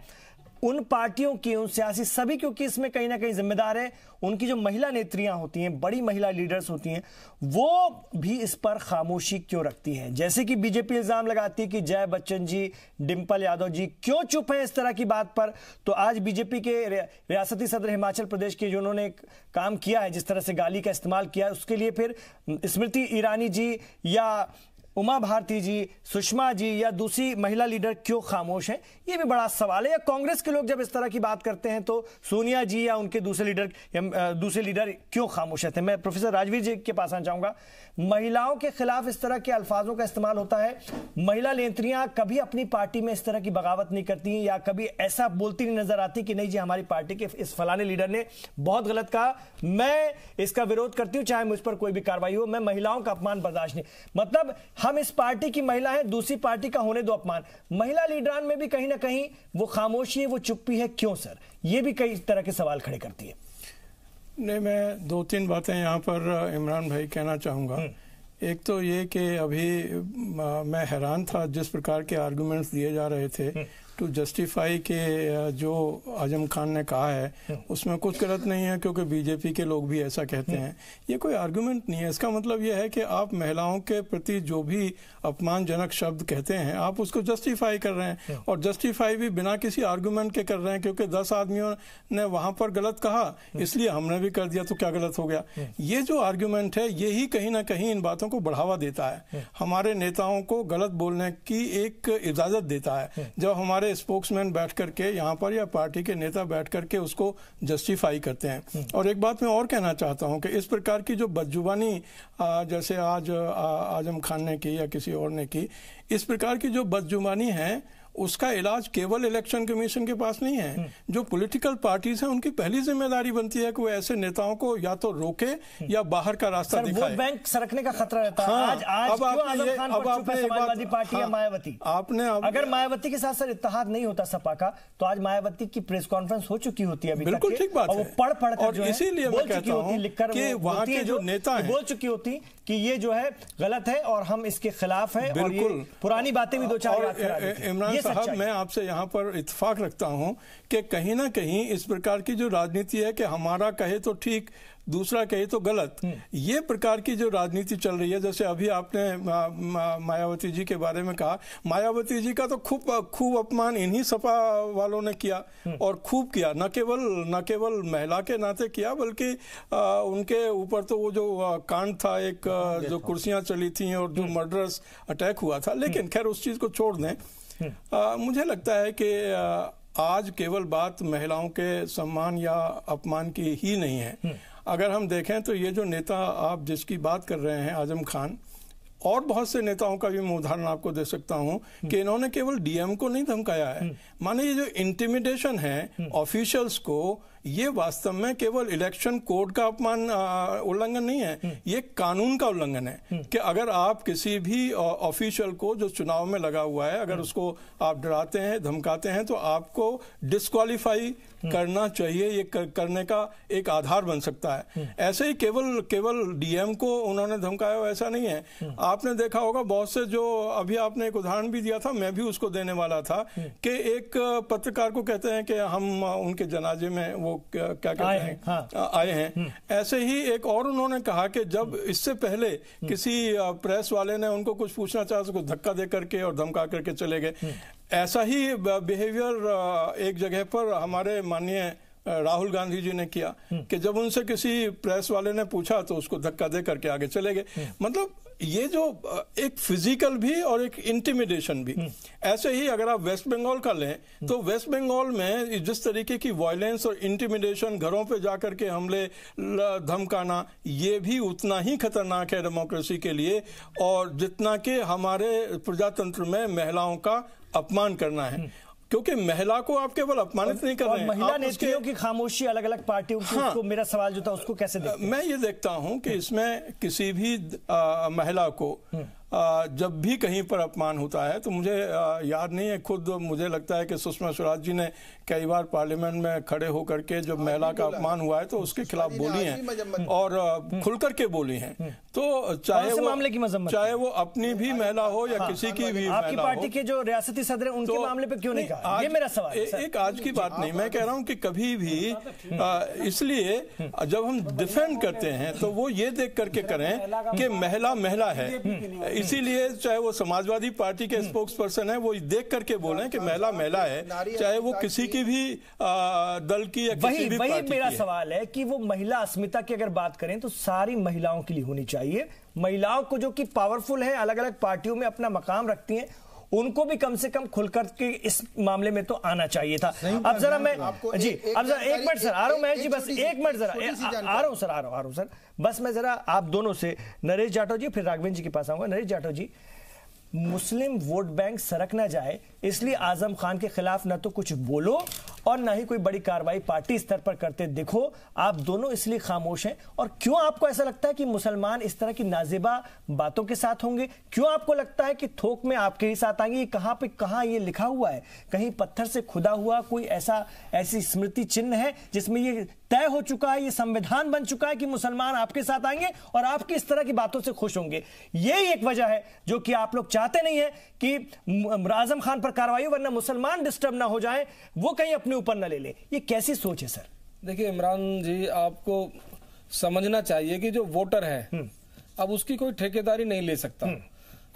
उन पार्टियों की, उन सियासी सभी, क्योंकि इसमें कहीं ना कहीं जिम्मेदार है उनकी जो महिला नेत्रियां होती हैं, बड़ी महिला लीडर्स होती हैं, वो भी इस पर खामोशी क्यों रखती हैं। जैसे कि बीजेपी इल्जाम लगाती है कि जय बच्चन जी, डिंपल यादव जी क्यों चुप हैं इस तरह की बात पर। तो आज बीजेपी के रियासती सदर हिमाचल प्रदेश के जो उन्होंने काम किया है, जिस तरह से गाली का इस्तेमाल किया है, उसके लिए फिर स्मृति ईरानी जी या उमा भारती जी, सुषमा जी या दूसरी महिला लीडर क्यों खामोश हैं, ये भी बड़ा सवाल है। या कांग्रेस के लोग जब इस तरह की बात करते हैं तो सोनिया जी या उनके दूसरे लीडर क्यों खामोश रहते हैं। मैं प्रोफेसर राजवीर जी के पास आना चाहूंगा। महिलाओं के खिलाफ इस तरह के अल्फाजों का इस्तेमाल होता है, महिला नेत्रियां कभी अपनी पार्टी में इस तरह की बगावत नहीं करती या कभी ऐसा बोलती नहीं नजर आती कि नहीं जी हमारी पार्टी के इस फलाने लीडर ने बहुत गलत कहा, मैं इसका विरोध करती हूं, चाहे मुझ पर कोई भी कार्रवाई हो, मैं महिलाओं का अपमान बर्दाश्त नहीं। मतलब हम इस पार्टी की महिला है, दूसरी पार्टी का होने दो अपमान। महिला लीडरान में भी कहीं ना कहीं वो खामोशी है, वो चुप्पी है, क्यों सर? ये भी कई तरह के सवाल खड़े करती है। नहीं, मैं 2-3 बातें यहाँ पर इमरान भाई कहना चाहूँगा। एक तो ये कि अभी मैं हैरान था जिस प्रकार के आर्गुमेंट्स दिए जा रहे थे, टू जस्टिफाई के जो आजम खान ने कहा है उसमें कुछ गलत नहीं है, क्योंकि बीजेपी के लोग भी ऐसा कहते हैं। ये कोई आर्गुमेंट नहीं है। इसका मतलब ये है कि आप महिलाओं के प्रति जो भी अपमानजनक शब्द कहते हैं आप उसको जस्टिफाई कर रहे हैं, और जस्टिफाई भी बिना किसी आर्गुमेंट के कर रहे हैं, क्योंकि 10 आदमियों ने वहां पर गलत कहा इसलिए हमने भी कर दिया तो क्या गलत हो गया। ये जो आर्गुमेंट है यही कहीं ना कहीं इन बातों को बढ़ावा देता है, हमारे नेताओं को गलत बोलने की एक इजाजत देता है। जब हमारे स्पोक्समैन बैठ करके यहाँ पर या पार्टी के नेता बैठ करके उसको जस्टिफाई करते हैं। और एक बात मैं और कहना चाहता हूँ कि इस प्रकार की जो बदजुबानी जैसे आज आजम खान ने की या किसी और ने की, इस प्रकार की जो बदजुबानी है उसका इलाज केवल इलेक्शन कमीशन के पास नहीं है। जो पॉलिटिकल पार्टीज हैं उनकी पहली जिम्मेदारी बनती है कि वो ऐसे नेताओं को या तो रोके या बाहर का रास्ता दिखाए। वोट बैंक सरकने का खतरा रहता है। हाँ, आज क्यों आजम खान पर चुप है समाजवादी पार्टी या मायावती? अगर मायावती के साथ सर इत्तेहाद नहीं होता सपा का तो आज मायावती की प्रेस कॉन्फ्रेंस हो चुकी होती है। बिल्कुल ठीक बात है। वो पढ़ कर इसीलिए मैं कहता हूं कि वहां के जो नेता हैं बोल चुकी होती कि ये जो है गलत है और हम इसके खिलाफ हैं, और ये पुरानी बातें भी दो चार याद करा देते हैं। इमरान साहब, मैं आपसे यहाँ पर इत्तेफाक रखता हूँ कि कहीं ना कहीं इस प्रकार की जो राजनीति है कि हमारा कहे तो ठीक दूसरा कहे तो गलत, ये प्रकार की जो राजनीति चल रही है, जैसे अभी आपने मायावती जी के बारे में कहा, मायावती जी का तो खूब अपमान इन्हीं सपा वालों ने किया और खूब किया, न केवल महिला के नाते किया बल्कि उनके ऊपर तो वो जो कांड था एक जो कुर्सियां चली थी और जो मर्डरस अटैक हुआ था। लेकिन खैर उस चीज को छोड़ दें। मुझे लगता है कि आज केवल बात महिलाओं के सम्मान या अपमान की ही नहीं है। अगर हम देखें तो ये जो नेता आप जिसकी बात कर रहे हैं आजम खान, और बहुत से नेताओं का भी मैं उदाहरण आपको दे सकता हूं कि इन्होंने केवल डीएम को नहीं धमकाया है। माने ये जो इंटिमिडेशन है ऑफिशियल्स को, ये वास्तव में केवल इलेक्शन कोड का अपमान उल्लंघन नहीं है, ये कानून का उल्लंघन है कि अगर आप किसी भी ऑफिशियल को जो चुनाव में लगा हुआ है अगर उसको आप डराते हैं धमकाते हैं तो आपको डिस्क्वालीफाई करना चाहिए। ये करने का एक आधार बन सकता है। ऐसे ही केवल डीएम को उन्होंने धमकाया ऐसा नहीं है। आपने देखा होगा बहुत से, जो अभी आपने एक उदाहरण भी दिया था, मैं भी उसको देने वाला था कि एक पत्रकार को कहते हैं कि हम उनके जनाजे में वो क्या कहते हैं आए हैं। ऐसे ही एक और उन्होंने कहा कि जब इससे पहले किसी प्रेस वाले ने उनको कुछ पूछना चाहा उसको धक्का दे करके और धमका करके चले गए। ऐसा ही बिहेवियर एक जगह पर हमारे माननीय राहुल गांधी जी ने किया कि जब उनसे किसी प्रेस वाले ने पूछा तो उसको धक्का दे करके आगे चले गए। मतलब ये जो एक फिजिकल भी और एक इंटिमिडेशन भी। ऐसे ही अगर आप वेस्ट बंगाल का लें तो वेस्ट बंगाल में जिस तरीके की वायलेंस और इंटिमिडेशन, घरों पे जाकर के हमले धमकाना, ये भी उतना ही खतरनाक है डेमोक्रेसी के लिए और जितना कि हमारे प्रजातंत्र में महिलाओं का अपमान करना है। क्योंकि महिला को आप केवल अपमानित नहीं कर रहे हैं, महिला नेत्रियों की खामोशी अलग अलग पार्टियों की। उसको मेरा सवाल जो था उसको कैसे देखते हैं? मैं ये देखता हूं कि इसमें किसी भी महिला को जब भी कहीं पर अपमान होता है तो मुझे याद नहीं है, खुद मुझे लगता है कि सुषमा स्वराज जी ने कई बार पार्लियामेंट में खड़े होकर के जब महिला का अपमान हुआ है तो उसके खिलाफ बोली हैं और खुलकर के बोली हैं। तो चाहे वो अपनी भी महिला हो या किसी की भी महिला हो। आपकी पार्टी के जो रियासती सदर हैं उनके मामले पे क्यों नहीं कहा? ये मेरा सवाल है। एक आज की बात नहीं, मैं कह रहा हूं कि कभी भी इसलिए जब हम डिफेंड करते हैं तो वो ये देख करके करें कि महिला है। इसीलिए चाहे वो समाजवादी पार्टी के स्पोक्स पर्सन है वो देख करके बोले कि महिला है, चाहे वो किसी की भी दल की या किसी भी पार्टी की। मेरा सवाल है कि वो महिला अस्मिता की अगर बात करें तो सारी महिलाओं के लिए होनी चाहिए। महिलाओं को जो कि पावरफुल है, अलग अलग पार्टियों में अपना मकाम रखती हैं, उनको भी कम से कम खुलकर के इस मामले में तो आना चाहिए था। अब जरा मैं जी अब जरा एक मिनट सर आ रहा हूं मैं जी, बस एक मिनट जरा आ रहा हूं सर, बस मैं जरा आप दोनों से, नरेश जाटव जी फिर राघवेंद्र जी के पास आऊंगा। नरेश जाटव जी, मुस्लिम वोट बैंक सरक ना जाए इसलिए आजम खान के खिलाफ न तो कुछ बोलो और ना ही कोई बड़ी कार्रवाई पार्टी स्तर पर करते दिखो। आप दोनों इसलिए खामोश हैं। और क्यों आपको ऐसा लगता है कि मुसलमान इस तरह की नाजिबा बातों के साथ होंगे? क्यों आपको लगता है कि थोक में आपके ही साथ आएंगे? कहां पे कहां ये लिखा हुआ है? कहीं पत्थर से खुदा हुआ कोई ऐसी स्मृति चिन्ह है जिसमें ये तय हो चुका है, ये संविधान बन चुका है कि मुसलमान आपके साथ आएंगे और आपकी इस तरह की बातों से खुश होंगे? यही एक वजह है जो कि आप लोग चाहते नहीं है कि आजम खान पर कार्रवाई, वरना मुसलमान डिस्टर्ब ना हो जाए, वो कहीं अपने ऊपर ना ले ले। ये कैसी सोच है सर? देखिए इमरान जी, आपको समझना चाहिए कि जो वोटर है अब उसकी कोई ठेकेदारी नहीं ले सकता।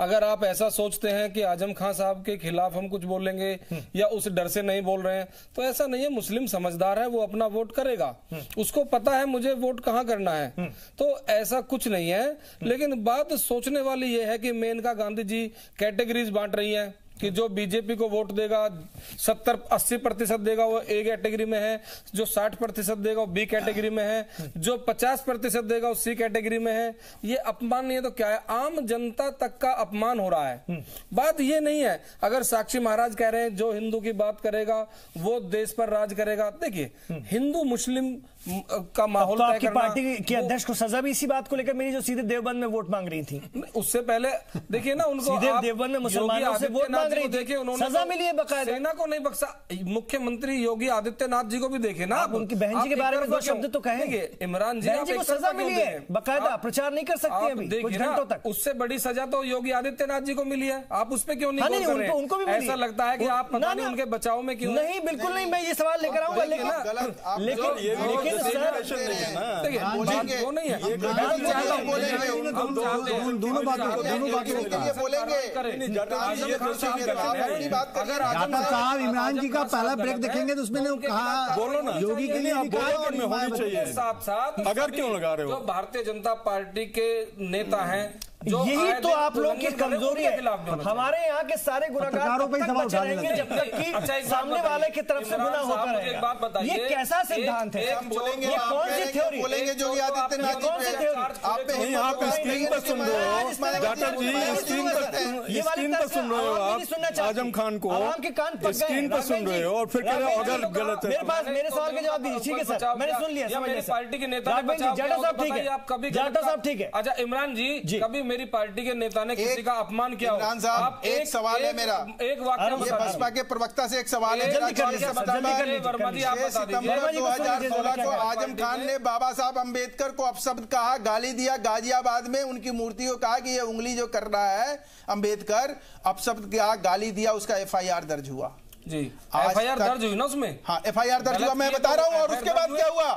अगर आप ऐसा सोचते हैं कि आजम खान साहब के खिलाफ हम कुछ बोलेंगे या उस डर से नहीं बोल रहे हैं, तो ऐसा नहीं है। मुस्लिम समझदार है, वो अपना वोट करेगा, उसको पता है मुझे वोट कहाँ करना है, तो ऐसा कुछ नहीं है। लेकिन बात सोचने वाली ये है कि मेनका गांधी जी कैटेगरीज बांट रही हैं कि जो बीजेपी को वोट देगा 70-80% देगा वो ए कैटेगरी में है, जो 60% देगा वो बी कैटेगरी में है, जो 50% देगा वो सी कैटेगरी में है। ये अपमान नहीं है तो क्या है? आम जनता तक का अपमान हो रहा है। बात ये नहीं है, अगर साक्षी महाराज कह रहे हैं जो हिंदू की बात करेगा वो देश पर राज करेगा। देखिए हिंदू मुस्लिम का माहौल, तो आपकी पार्टी के अध्यक्ष को सजा भी इसी बात को लेकर मिली जो सीधे देवबंद में वोट मांग रही थी? उससे पहले देखिए ना, उनको सीधे देवबंद में मुसलमानों से वोट मांग रही थी, देखिए उन्होंने सजा मिली है बकायदा। सेना को नहीं बख्शा। मुख्यमंत्री योगी आदित्यनाथ जी को भी देखे ना, आप उनकी बहन जी के बारे में दो शब्द तो कहेंगे। इमरान जी, बहन जी को सजा मिली है बकायदा, प्रचार नहीं कर सकते अभी कुछ घंटों तक। उससे बड़ी सजा तो योगी आदित्यनाथ जी को मिली है, आप उस पर क्यों नहीं बोल रहे हैं? उनको भी ऐसा लगता है कि आप पता नहीं उनके बचाव में क्यों? नहीं, बिल्कुल नहीं, मैं ये सवाल लेकर आऊंगा। लेकिन देखिए वो नहीं है, दोनों बातों जाटव साहब इमरान जी का पहला ब्रेक देखेंगे तो उसमें कहा बोलो ना, योगी के लिए होनी चाहिए। साथ साथ अगर क्यों लगा रहे हो? जो भारतीय जनता पार्टी के नेता हैं, यही तो आप लोग की कमजोरी है। हमारे यहाँ के सारे गुनाहगार तब तक बचे रहेंगे जब तक कि सामने वाले की तरफ से गुनाह होता रहेगा। ये कैसा सिद्धांत है? ये कौन सी थ्योरी? बोलेंगे जो आदित्यनाथ नहीं, आप स्क्रीन पर सुन रहे हो जाटव जी, स्क्रीन पर सुन रहे हो आप आजम खान को, स्क्रीन पर सुन रहे हो और फिर कह रहे हो अगर गलत है। मेरे पास मेरे सवाल का जवाब दीजिए। ठीक है सर, मैंने सुन लिया। मेरी पार्टी के नेता जाटव साहब ठीक है, आप कभी जाटव साहब ठीक है। अच्छा इमरान जी, कभी मेरी पार्टी के नेता ने किसी का अपमान किया? इमरान साहब, एक सवाल है मेरा, एक वाक्य बसपा के प्रवक्ता से एक सवाल है। 6 सितंबर 2016 को आजम खान ने बाबा साहब अम्बेडकर को अपशब्द कहा, गाली दिया। गाजियाबाद में उनकी मूर्ति को कहा कि ये उंगली जो कर रहा है अम्बेडकर, अपशब्द कहा, गाली दिया, उसका FIR दर्ज हुआ। जी FIR दर्ज हुई ना उसमें? हाँ FIR दर्ज हुआ, मैं बता रहा हूँ। और उसके बाद क्या हुआ?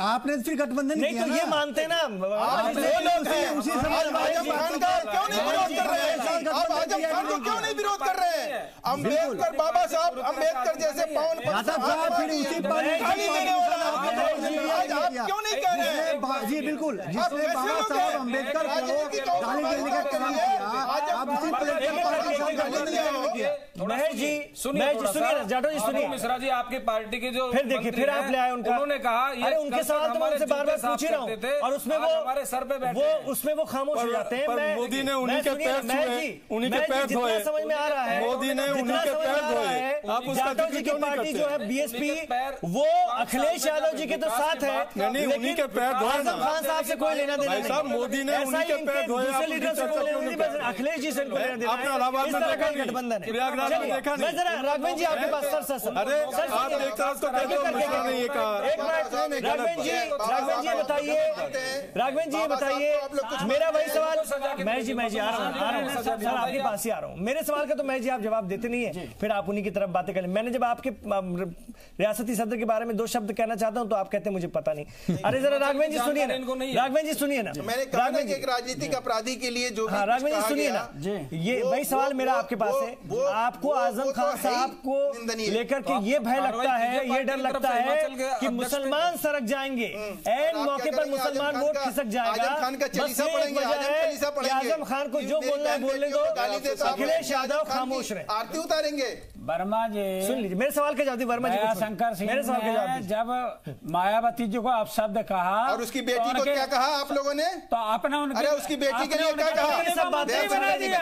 आपने फिर गठबंधन नहीं तो ये मानते ना, उसी आजम खान का क्यों नहीं विरोध कर रहे हैं? आप आजम खान को क्यों नहीं विरोध कर रहे हैं? अम्बेडकर, बाबा साहब अम्बेडकर जैसे पावन फिर उसी गाली देने वाला आज आप क्यों नहीं कह रहे हैं? जी बिल्कुल, जिसने बाबा साहब अम्बेडकर को गाली देने का काम किया, आप उसी महेश जी सुनिए ना, जाटव जी सुनिए। मिश्रा जी आपकी पार्टी के जो फिर देखिए, फिर आप ले आए उनका, उन्होंने कहा अरे उनके सवाल तो मैं उनसे बार-बार पूछ ही रहा हूँ और उसमें वो हमारे सर पे बैठे, उसमें वो खामोश हो जाते हैं। मोदी ने उन्हीं के पैर छुए, उन्हीं के पैर धोए। समझ में आ रहा है, मोदी ने उन्हीं के पैर धोए। आप उसका जाटव जी की पार्टी जो है BSP, वो अखिलेश यादव जी के तो साथ है, नहीं उन्हीं के पैर धोए। आजम खान साहब से कोई लेना देना नहीं। साहब मोदी ने उन्हीं के पैर धोए, दूसरे लीडर से कोई लेना नहीं, बस अखिलेश जी से कोई लेना देना आपने इलाहाबाद में देखा नहीं, गठबंधन है। प्रयागराज में देखा नहीं। राघवेंद्र जी आपके पास सर अरे आप देखते हो तो कहते हो मिश्रा ने ये कहा। एक मिनट राघवेंद्र जी बताइए, मेरा वही सवाल। मैं जी आ रहा हूँ सर, आपके पास ही आ रहा हूँ। मेरे सवाल का तो मैं जी आप जवाब देते नहीं है, फिर आप उन्हीं की तरफ बातें करें। मैंने जब आपके रियासती सदर के बारे में 2 शब्द कहना चाहता हूँ तो आप कहते हैं मुझे पता नहीं। अरे जरा राघवेंद्र जी सुनिए ना, राघवेंद्र जी सुनिए ना, मैंने कहा ना कि एक राजनीतिक अपराधी के लिए जो राघवेंद्र जी सुनिए ना, ये वही सवाल मेरा आपके पास है। आपको आजम खान साहब को लेकर के ये भय लगता है, ये डर लगता है कि मुसलमान सरक जाएंगे, ऐन मौके पर मुसलमान वोट खिसक जाएगा। बस एक वजह है, आजम खान को जो बोलना है बोलने दो, अखिलेश यादव खामोश रहे। आरती उतारेंगे। वर्मा जी सुन लीजिए मेरे सवाल के जवाब दीजिए। वर्मा जी शंकर सिंह मेरे सवाल के जवाब दीजिए। जब मायावती जी को अपशब्द कहा और उसकी बेटी को क्या कहा आप लोगों ने, तो अपने अरे उसकी बेटी के लिए क्या कहा,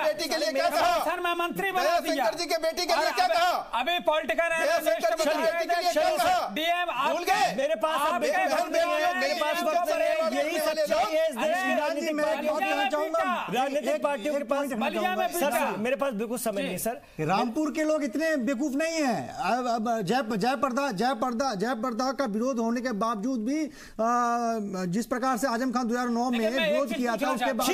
बेटी के लिए क्या कहा, मंत्री बना दिया, शंकर जी के बेटी के लिए क्या कहा, अभी पॉलिटिकल शंकर जी की बेटी के लिए क्या कहा, डीएम भूल गए। मेरे पास मेरे पास वक्त है, यही सच्चाई है इस देश की राजनीतिक पार्टियों के पास। सर मेरे पास बिल्कुल समय नहीं सर। रामपुर के लोग इतने बेवकूफ नहीं है। अब जय पर्दा का विरोध होने के बावजूद भी जिस प्रकार से आजम खान 2009 में विरोध किया था, उसके बाद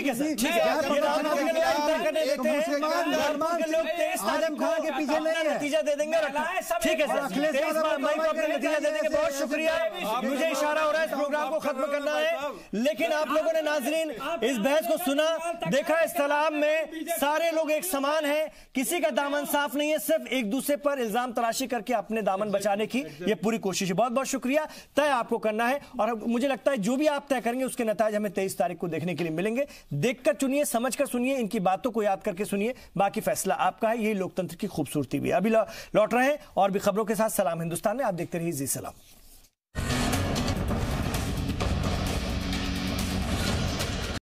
आजम खान के पीछे नहीं है। नतीजा दे देंगे, ठीक है सर, अखिलेश यादव अपना नतीजा दे देंगे। बहुत शुक्रिया। मुझे इशारा हो रहा है इस प्रोग्राम को खत्म करना है, लेकिन आप लोगों ने नाजरीन इस बहस को सुना, देखा इस तालाब में सारे लोग एक समान हैं, किसी का दामन साफ नहीं है, सिर्फ एक दूसरे पर इल्जाम तराशी करके अपने दामन बचाने की ये पूरी कोशिश है। बहुत बहुत शुक्रिया। तय आपको करना है और मुझे लगता है जो भी आप तय करेंगे उसके नतीजे हमें 23 तारीख को देखने के लिए मिलेंगे। देखकर चुनिए, समझकर सुनिए, इनकी बातों को याद करके सुनिए, बाकी फैसला आपका है। यही लोकतंत्र की खूबसूरती भी है। अभी लौट रहे हैं और भी खबरों के साथ। सलाम हिंदुस्तान में आप देखते रहिए जी सलाम।